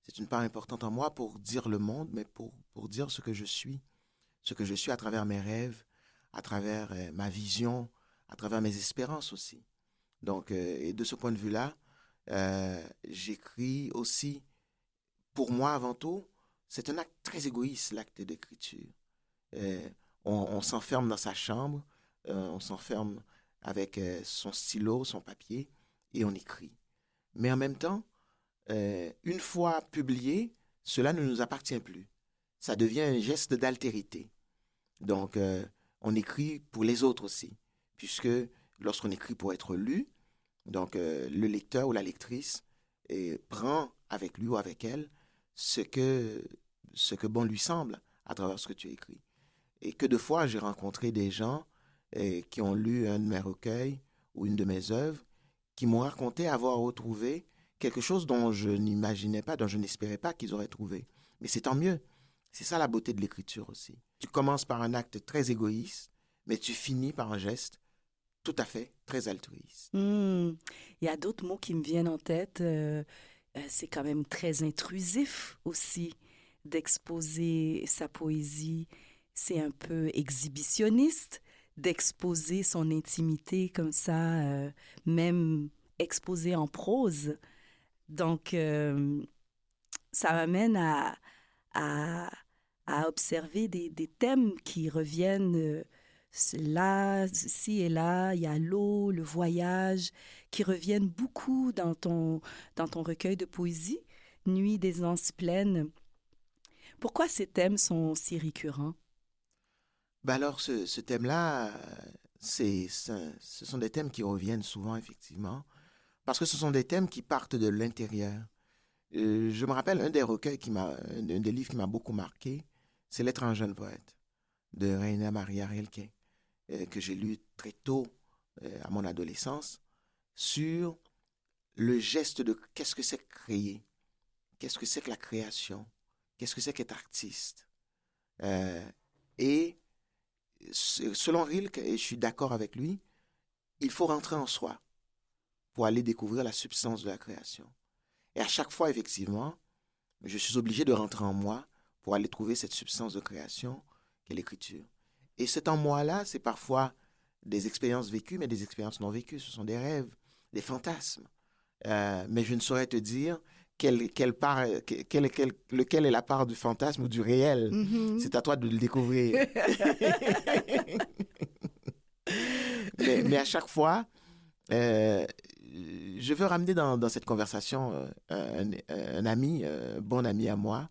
C'est une part importante en moi pour dire le monde, mais pour dire ce que je suis à travers mes rêves, à travers ma vision, à travers mes espérances aussi. Donc, et de ce point de vue-là, j'écris aussi, pour moi avant tout, c'est un acte très égoïste, l'acte d'écriture. Euh, on s'enferme dans sa chambre, on s'enferme avec son stylo, son papier, et on écrit. Mais en même temps, une fois publié, cela ne nous appartient plus. Ça devient un geste d'altérité. Donc, on écrit pour les autres aussi, puisque lorsqu'on écrit pour être lu, donc le lecteur ou la lectrice prend avec lui ou avec elle ce que bon lui semble à travers ce que tu écris. Et que de fois, j'ai rencontré des gens qui ont lu un de mes recueils ou une de mes œuvres, qui m'ont raconté avoir retrouvé quelque chose dont je n'imaginais pas, dont je n'espérais pas qu'ils auraient trouvé. Mais c'est tant mieux. C'est ça la beauté de l'écriture aussi. Tu commences par un acte très égoïste, mais tu finis par un geste tout à fait très altruiste. Il y a d'autres mots qui me viennent en tête. C'est quand même très intrusif aussi d'exposer sa poésie. C'est un peu exhibitionniste d'exposer son intimité comme ça, même exposer en prose. Donc, ça m'amène à, à observer des thèmes qui reviennent là, ci et là. Il y a l'eau, le voyage, qui reviennent beaucoup dans ton recueil de poésie, Nuit des anses pleines. Pourquoi ces thèmes sont si récurrents? Ben alors, ce thème-là, ce sont des thèmes qui reviennent souvent, effectivement, parce que ce sont des thèmes qui partent de l'intérieur. Je me rappelle un des recueils un des livres qui m'a beaucoup marqué, c'est L'être un jeune poète de Rainer Maria Rilke, que j'ai lu très tôt à mon adolescence, sur le geste de qu'est-ce que c'est que créer, qu'est-ce que c'est que la création, qu'est-ce que c'est qu'être artiste. Et selon Rilke, et je suis d'accord avec lui, il faut rentrer en soi pour aller découvrir la substance de la création. Et à chaque fois, effectivement, je suis obligé de rentrer en moi pour aller trouver cette substance de création qu'est l'écriture. Et cet en moi-là, c'est parfois des expériences vécues, mais des expériences non vécues. Ce sont des rêves, des fantasmes. Mais je ne saurais te dire lequel est la part du fantasme ou du réel. Mhm. C'est à toi de le découvrir. Mais à chaque fois, je veux ramener dans cette conversation un ami, un bon ami à moi,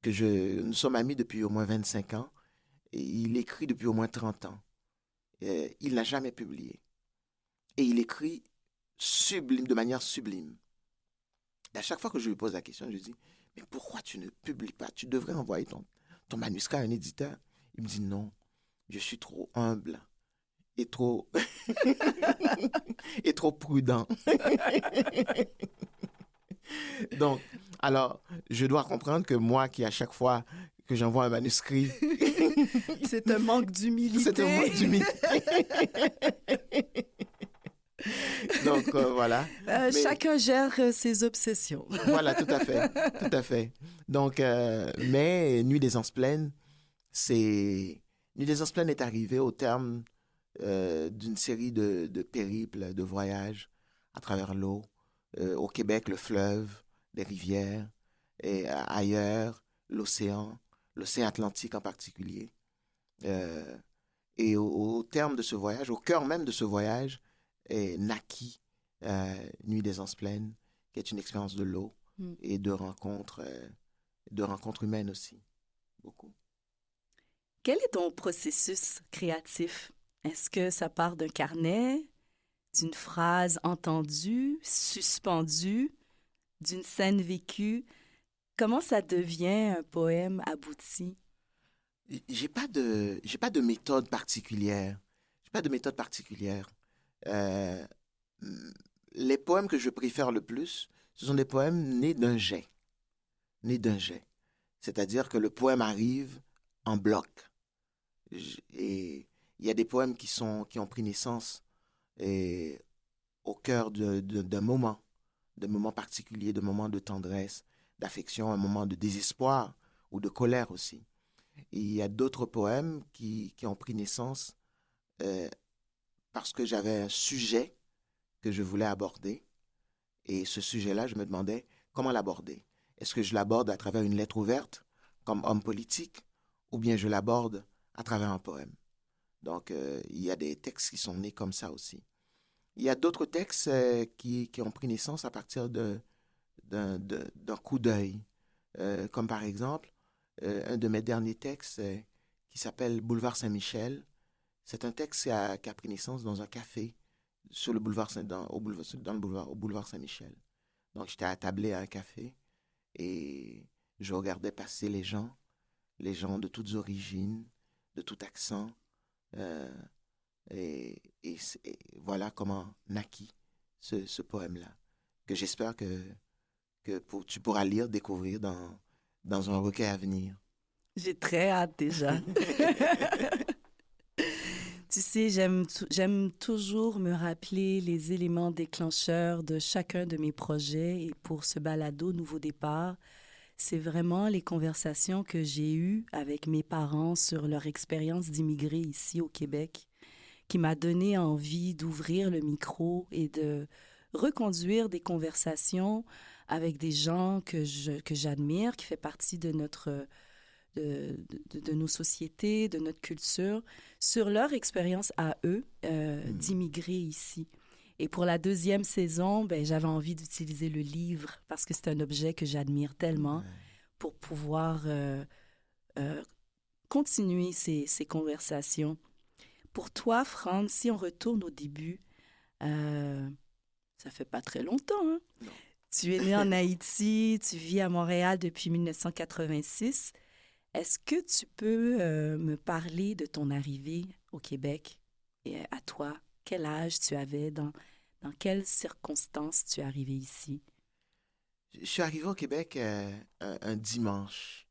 nous sommes amis depuis au moins 25 ans, et il écrit depuis au moins 30 ans. Il n'a jamais publié. Et il écrit sublime, de manière sublime. Et à chaque fois que je lui pose la question, je lui dis, mais pourquoi tu ne publies pas? Tu devrais envoyer ton manuscrit à un éditeur. Il me dit, non, je suis trop humble et trop, et trop prudent. Donc, alors, je dois comprendre que moi qui, à chaque fois que j'envoie un manuscrit, C'est un manque d'humilité. c'est un manque d'humilité. Donc, voilà. Mais- Chacun gère ses obsessions. Voilà, tout à fait. Tout à fait. Donc, mais Nuit des anses pleines, Nuit des anses pleines est arrivé au terme d'une série de périples, de voyages à travers l'eau. Au Québec, le fleuve, les rivières, et ailleurs, l'océan Atlantique en particulier. Euh, et au terme de ce voyage, au cœur même de ce voyage, naquit Nuit des anses pleines, qui est une expérience de l'eau Mm. et de rencontres humaines aussi, beaucoup. Quel est ton processus créatif? Est-ce que ça part d'un carnet, d'une phrase entendue, suspendue, d'une scène vécue? Comment ça devient un poème abouti? J'ai pas de méthode particulière. J'ai pas de méthode particulière. Euh, les poèmes que je préfère le plus, ce sont des poèmes nés d'un jet. Nés d'un jet. C'est-à-dire que le poème arrive en bloc. Et il y a des poèmes qui ont pris naissance et, au cœur d'un moment particulier, d'un moment de tendresse, d'affection, un moment de désespoir ou de colère aussi. Et il y a d'autres poèmes qui ont pris naissance euh, parce que j'avais un sujet que je voulais aborder. Et ce sujet-là, je me demandais comment l'aborder. Est-ce que je l'aborde à travers une lettre ouverte, comme homme politique, ou bien je l'aborde à travers un poème. Donc, il y a des textes qui sont nés comme ça aussi. Il y a d'autres textes qui ont pris naissance à partir d'un coup d'œil. Comme par exemple, un de mes derniers textes qui s'appelle Boulevard Saint-Michel. C'est un texte qui a pris naissance dans un café sur le boulevard, au boulevard Saint-Michel. Donc, j'étais attablé à un café et je regardais passer les gens de toutes origines, de tout accent. euh, et voilà comment naquit ce poème-là, que j'espère que tu pourras lire, découvrir dans un recueil à venir. J'ai très hâte déjà. Tu sais, j'aime toujours me rappeler les éléments déclencheurs de chacun de mes projets et pour ce balado Nouveau Départ, c'est vraiment les conversations que j'ai eues avec mes parents sur leur expérience d'immigrés ici au Québec qui m'a donné envie d'ouvrir le micro et de reconduire des conversations avec des gens que j'admire, qui fait partie de de nos sociétés, de notre culture, sur leur expérience à eux d'immigrer ici. Et pour la deuxième saison, ben, j'avais envie d'utiliser le livre parce que c'est un objet que j'admire tellement pour pouvoir euh, continuer ces conversations. Pour toi, Franz, si on retourne au début, euh, ça fait pas très longtemps, hein? Non. Tu es né en Haïti, tu vis à Montréal depuis 1986. Est-ce que tu peux me parler de ton arrivée au Québec et à toi? Quel âge tu avais? Dans quelles circonstances tu es arrivé ici? Je suis arrivé au Québec un dimanche.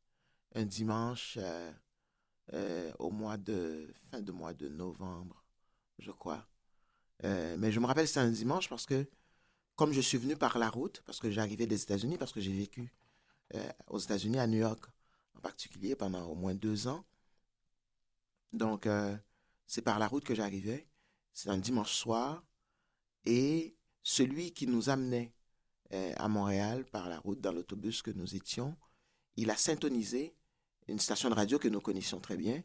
Un dimanche au fin de mois de novembre, je crois. Mais je me rappelle, c'était un dimanche parce que, comme je suis venu par la route, parce que j'arrivais des États-Unis, parce que j'ai vécu aux États-Unis, à New York en particulier, pendant au moins 2 ans. Donc, c'est par la route que j'arrivais. C'est un dimanche soir. Et celui qui nous amenait à Montréal par la route dans l'autobus que nous étions, il a syntonisé une station de radio que nous connaissions très bien,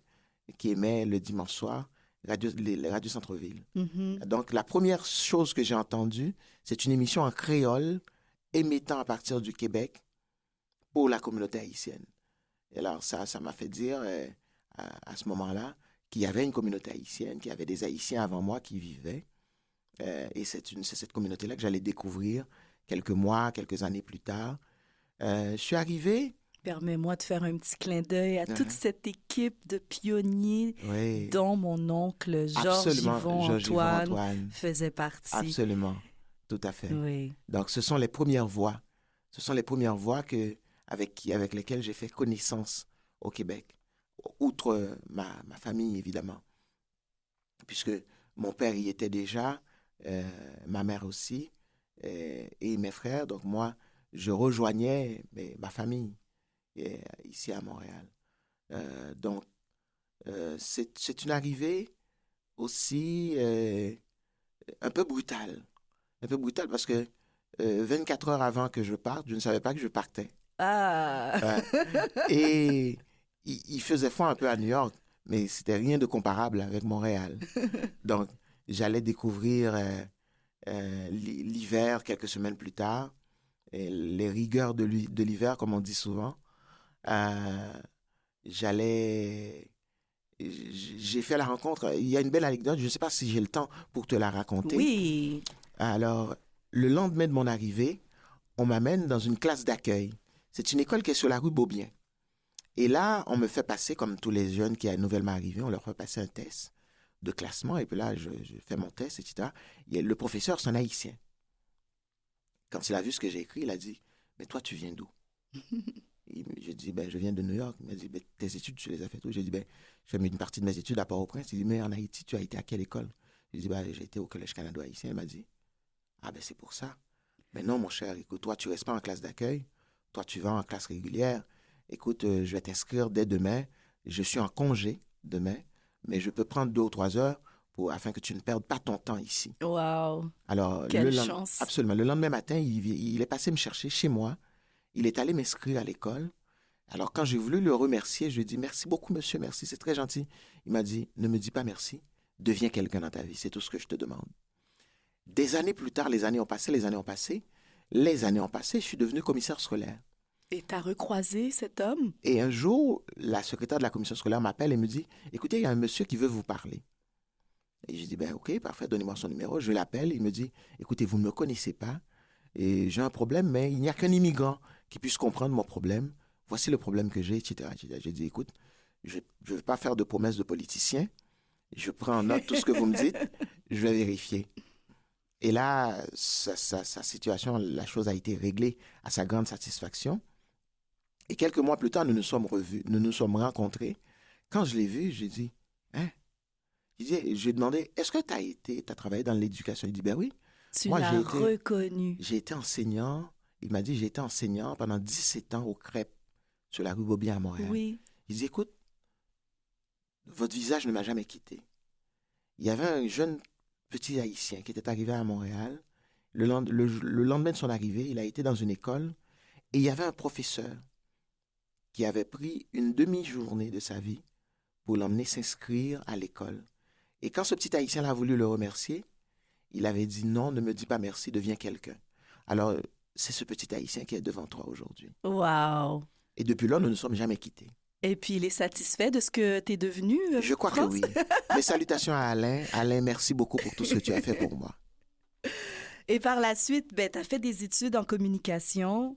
qui émet le dimanche soir, les Radio Centre-Ville. Mhm. Donc, la première chose que j'ai entendue, c'est une émission en créole émettant à partir du Québec pour la communauté haïtienne. Et alors, ça m'a fait dire à ce moment-là qu'il y avait une communauté haïtienne, qu'il y avait des Haïtiens avant moi qui y vivaient. Et c'est cette communauté-là que j'allais découvrir quelques mois, quelques années plus tard. Je suis arrivé. Permets-moi de faire un petit clin d'œil à toute cette équipe de pionniers Oui, dont mon oncle Georges absolument, Yvon Georges-Yvon Antoine Antoine. faisait partie. Absolument, tout à fait. Oui. Donc, ce sont les premières voix. Ce sont les premières voix avec lesquelles j'ai fait connaissance au Québec. Outre ma famille, évidemment. Puisque mon père y était déjà, ma mère aussi, et mes frères. Donc, moi, je rejoignais ma famille ici à Montréal. Donc, c'est une arrivée aussi un peu brutale. Un peu brutale parce que 24 heures avant que je parte, je ne savais pas que je partais. Ah! Euh, et il faisait froid un peu à New York, mais c'était rien de comparable avec Montréal. Donc, j'allais découvrir l'hiver quelques semaines plus tard, et les rigueurs de l'hiver, comme on dit souvent. Euh, j'allais... J'ai fait la rencontre. Il y a une belle anecdote, je ne sais pas si j'ai le temps pour te la raconter. Oui. Alors, le lendemain de mon arrivée, on m'amène dans une classe d'accueil. C'est une école qui est sur la rue Beaubien. Et là, on me fait passer, comme tous les jeunes qui sont nouvellement arrivés, on leur fait passer un test de classement, et puis là, je fais mon test, etc. Le professeur, c'est un Haïtien. Quand il a vu ce que j'ai écrit, il a dit, « Mais toi, tu viens d'où? » J'ai dit, je viens de New York. Il m'a dit, tes études, tu les as faites où? J'ai dit, j'ai fait une partie de mes études à Port-au-Prince. Il dit, mais en Haïti, tu as été à quelle école? J'ai dit, j'ai été au Collège canado-haïtien. Il m'a dit, c'est pour ça. Mais non, mon cher, écoute, toi, tu restes pas en classe d'accueil. Toi, tu vas en classe régulière. Écoute, je vais t'inscrire dès demain. Je suis en congé demain, mais je peux prendre 2 ou 3 heures afin que tu ne perdes pas ton temps ici. Wow! Alors, quelle chance! Absolument. Le lendemain matin, il est passé me chercher chez moi. Il est allé m'inscrire à l'école. Alors, quand j'ai voulu le remercier, je lui ai dit, merci beaucoup, monsieur, merci, c'est très gentil. Il m'a dit, ne me dis pas merci, deviens quelqu'un dans ta vie, c'est tout ce que je te demande. Des années plus tard, les années ont passé, je suis devenu commissaire scolaire. Et tu as recroisé cet homme? Et un jour, la secrétaire de la commission scolaire m'appelle et me dit, écoutez, il y a un monsieur qui veut vous parler. Et je dis, ok, parfait, donnez-moi son numéro. Je l'appelle, il me dit, écoutez, vous ne me connaissez pas, et j'ai un problème, mais il n'y a qu'un immigrant qui puisse comprendre mon problème. Voici le problème que j'ai, etc. J'ai dit, écoute, je ne veux pas faire de promesses de politicien. Je prends en note tout ce que vous me dites. Je vais vérifier. Et là, sa situation, la chose a été réglée à sa grande satisfaction. Et quelques mois plus tard, nous nous sommes revus, nous nous sommes rencontrés. Quand je l'ai vu, j'ai dit, je lui ai demandé, est-ce que tu as travaillé dans l'éducation? Il dit, oui. Tu l'as reconnu. J'ai été enseignant. Il m'a dit, j'ai été enseignant pendant 17 ans au Crêpes, sur la rue Beaubien à Montréal. Oui. Il dit, écoute, votre visage ne m'a jamais quitté. Il y avait un jeune petit Haïtien qui était arrivé à Montréal. Le lendemain de son arrivée, il a été dans une école et il y avait un professeur qui avait pris une demi-journée de sa vie pour l'emmener s'inscrire à l'école. Et quand ce petit Haïtien a voulu le remercier, il avait dit, non, ne me dis pas merci, deviens quelqu'un. Alors, c'est ce petit Haïtien qui est devant toi aujourd'hui. Wow! Et depuis là, nous ne sommes jamais quittés. Et puis, il est satisfait de ce que tu es devenu, Je crois que oui. Mes salutations à Alain. Alain, merci beaucoup pour tout ce que tu as fait pour moi. Et par la suite, tu as fait des études en communication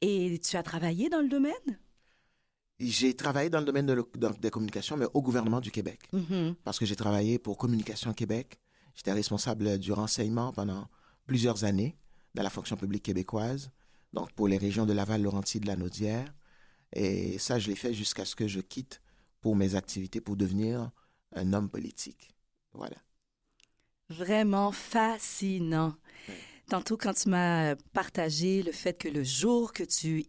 et tu as travaillé dans le domaine? J'ai travaillé dans le domaine des communications, mais au gouvernement du Québec. Parce que j'ai travaillé pour Communication Québec. J'étais responsable du renseignement pendant plusieurs années dans la fonction publique québécoise, donc pour les régions de Laval, Laurentides, de la Naudière. Et ça, je l'ai fait jusqu'à ce que je quitte pour mes activités, pour devenir un homme politique. Voilà. Vraiment fascinant. Oui. Tantôt, quand tu m'as partagé le fait que le jour que tu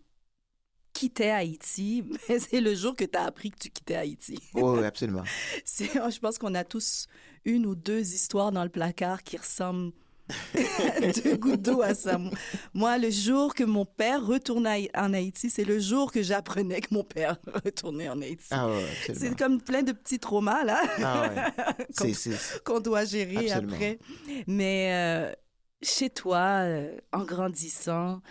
quittais Haïti, c'est le jour que tu as appris que tu quittais Haïti. Oui, absolument. Je pense qu'on a tous 1 ou 2 histoires dans le placard qui ressemblent 2 gouttes d'eau à ça. Moi, le jour que mon père retournait en Haïti, c'est le jour que j'apprenais que mon père retournait en Haïti. Ah ouais, absolument. C'est comme plein de petits traumas, là, qu'on doit gérer absolument. Après. Mais chez toi, en grandissant,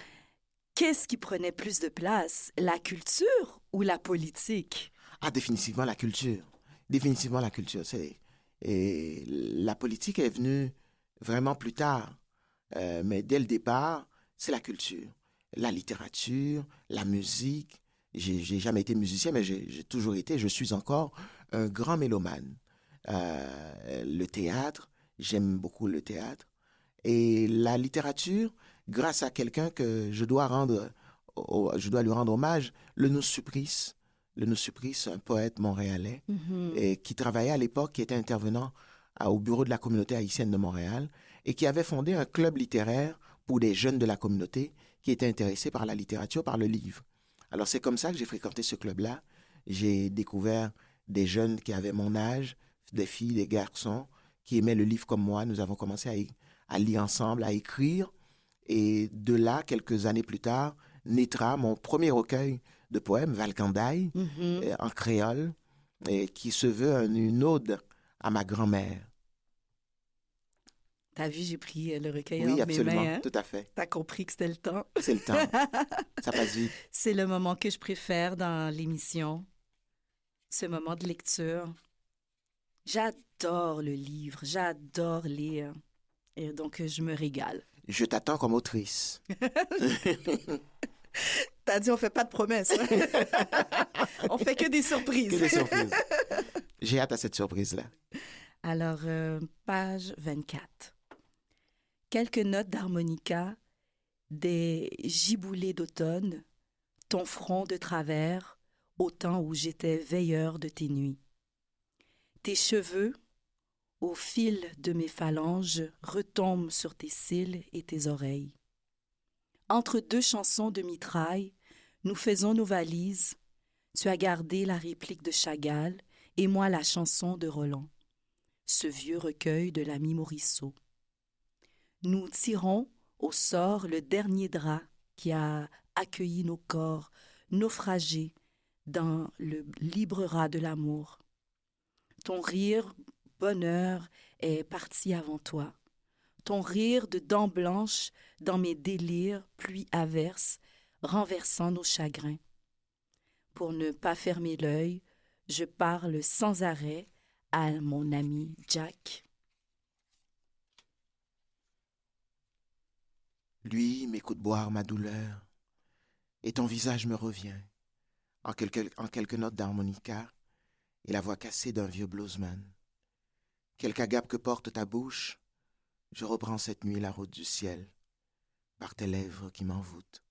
qu'est-ce qui prenait plus de place, la culture ou la politique? Ah, définitivement la culture. Définitivement la culture. Et la politique est venue vraiment plus tard. Mais dès le départ, c'est la culture. La littérature, la musique. J'ai jamais été musicien, mais j'ai toujours été, je suis encore un grand mélomane. Le théâtre, j'aime beaucoup le théâtre. Et la littérature, grâce à quelqu'un que je dois lui rendre hommage, le Nous Supplice. Le Nous Supplice, un poète montréalais, et qui travaillait à l'époque, qui était intervenant au bureau de la communauté haïtienne de Montréal et qui avait fondé un club littéraire pour des jeunes de la communauté qui étaient intéressés par la littérature, par le livre. Alors, c'est comme ça que j'ai fréquenté ce club-là. J'ai découvert des jeunes qui avaient mon âge, des filles, des garçons, qui aimaient le livre comme moi. Nous avons commencé à lire ensemble, à écrire. Et de là, quelques années plus tard, naîtra mon premier recueil de poèmes, Valkandaï, en créole, et qui se veut une ode à ma grand-mère. T'as vu, j'ai pris le recueil entre mes mains. Oui, absolument, tout à fait. T'as compris que c'était le temps. C'est le temps. Ça passe vite. C'est le moment que je préfère dans l'émission, ce moment de lecture. J'adore le livre, j'adore lire. Et donc, je me régale. Je t'attends comme autrice. T'as dit, on fait pas de promesses. Hein? On fait que des surprises. Que des surprises. J'ai hâte à cette surprise-là. Alors, page 24. Quelques notes d'harmonica, des giboulées d'automne, ton front de travers, au temps où j'étais veilleur de tes nuits. Tes cheveux, au fil de mes phalanges, retombent sur tes cils et tes oreilles. Entre deux chansons de mitraille, nous faisons nos valises. Tu as gardé la réplique de Chagall et moi la chanson de Roland, ce vieux recueil de l'ami Morisseau. Nous tirons au sort le dernier drap qui a accueilli nos corps naufragés dans le libre rat de l'amour. Ton rire, bonheur, est parti avant toi. Ton rire de dents blanches dans mes délires, pluie averse, renversant nos chagrins. Pour ne pas fermer l'œil, je parle sans arrêt à mon ami Jack. Lui m'écoute boire ma douleur, et ton visage me revient, en quelques notes d'harmonica, et la voix cassée d'un vieux bluesman. Quelque agape que porte ta bouche, je reprends cette nuit la route du ciel, par tes lèvres qui m'envoûtent.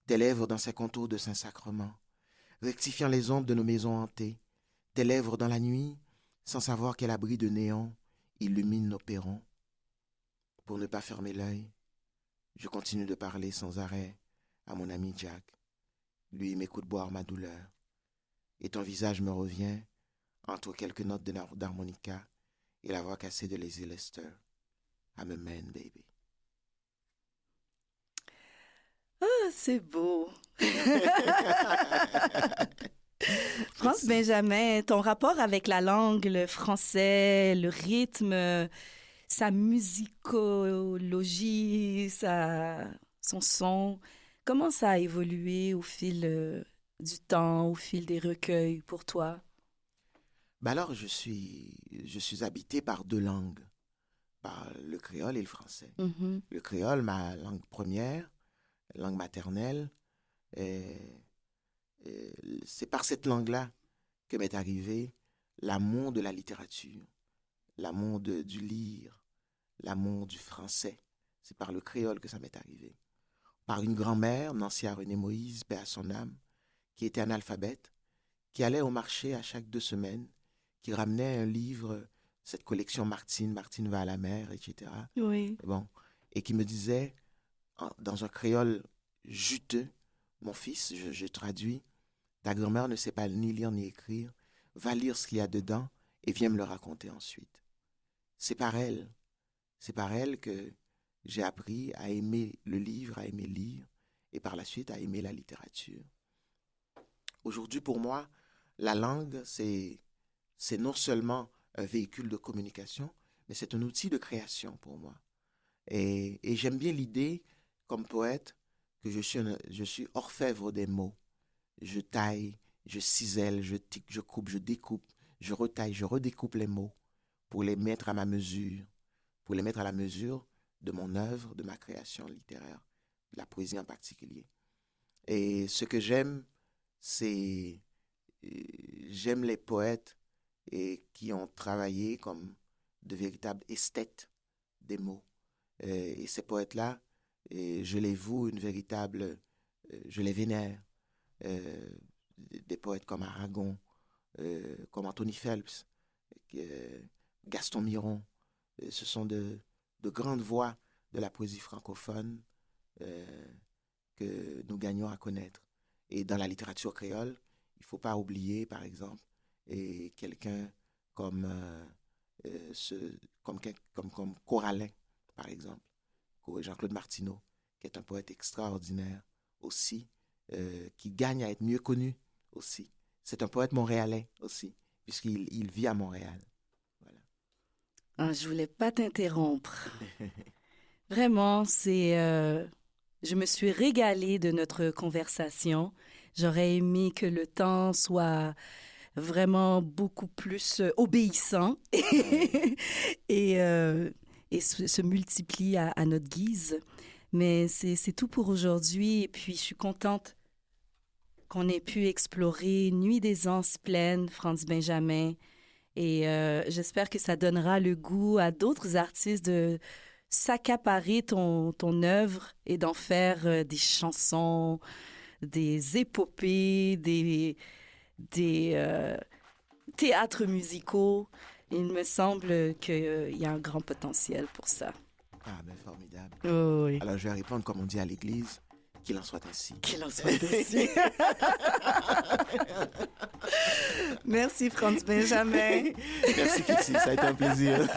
Tes lèvres dans ces contours de Saint-Sacrement, rectifiant les ombres de nos maisons hantées, tes lèvres dans la nuit, sans savoir quel abri de néon illumine nos perrons. Pour ne pas fermer l'œil, je continue de parler sans arrêt à mon ami Jack. Lui m'écoute boire ma douleur, et ton visage me revient entre quelques notes d'harmonica et la voix cassée de Lazy Lester. I'm a man, baby. Ah, c'est beau. France Benjamin, ton rapport avec la langue, le français, le rythme, sa musicologie, son son, comment ça a évolué au fil du temps, au fil des recueils pour toi? Ben alors, je suis habité par deux langues, par le créole et le français. Mhm. Le créole, ma langue première, langue maternelle, c'est par cette langue-là que m'est arrivé l'amour de la littérature, l'amour du lire, l'amour du français. C'est par le créole que ça m'est arrivé. Par une grand-mère, Nancia René Moïse, paix à son âme, qui était analphabète, qui allait au marché à chaque 2 semaines, qui ramenait un livre, cette collection Martine va à la mer, etc. Oui. Bon, et qui me disait, dans un créole juteux, mon fils, je traduis, ta grand-mère ne sait pas ni lire ni écrire, va lire ce qu'il y a dedans et viens me le raconter ensuite. C'est par elle que j'ai appris à aimer le livre, à aimer lire, et par la suite à aimer la littérature. Aujourd'hui, pour moi, la langue, c'est non seulement un véhicule de communication, mais c'est un outil de création pour moi. Et j'aime bien l'idée, comme poète, que je suis orfèvre des mots. Je taille, je cisèle, je tique, je coupe, je découpe, je retaille, je redécoupe les mots pour les mettre à ma mesure, pour les mettre à la mesure de mon œuvre, de ma création littéraire, de la poésie en particulier. Et ce que j'aime, c'est j'aime les poètes qui ont travaillé comme de véritables esthètes des mots. Et ces poètes-là, je les voue une véritable, je les vénère. Des poètes comme Aragon, comme Anthony Phelps, Gaston Miron, ce sont de grandes voix de la poésie francophone que nous gagnons à connaître. Et dans la littérature créole, il ne faut pas oublier, par exemple, quelqu'un comme, comme Coralin, par exemple, Jean-Claude Martineau, qui est un poète extraordinaire aussi, qui gagne à être mieux connu aussi. C'est un poète montréalais aussi, puisqu'il vit à Montréal. Voilà. Ah, je voulais pas t'interrompre. Vraiment, je me suis régalée de notre conversation. J'aurais aimé que le temps soit vraiment beaucoup plus obéissant et se multiplie à notre guise. Mais c'est tout pour aujourd'hui. Et puis, je suis contente qu'on ait pu explorer Nuit des Anses pleines, Franz Benjamin, Et j'espère que ça donnera le goût à d'autres artistes de s'accaparer ton œuvre et d'en faire des chansons, des épopées, des théâtres musicaux. Il me semble qu'il y a un grand potentiel pour ça. Ah, ben formidable. Oh, oui. Alors, je vais répondre comme on dit à l'église, qu'il en soit ainsi. Qu'il en soit ainsi. Merci, Franz Benjamin. Merci, Kitty. Ça a été un plaisir.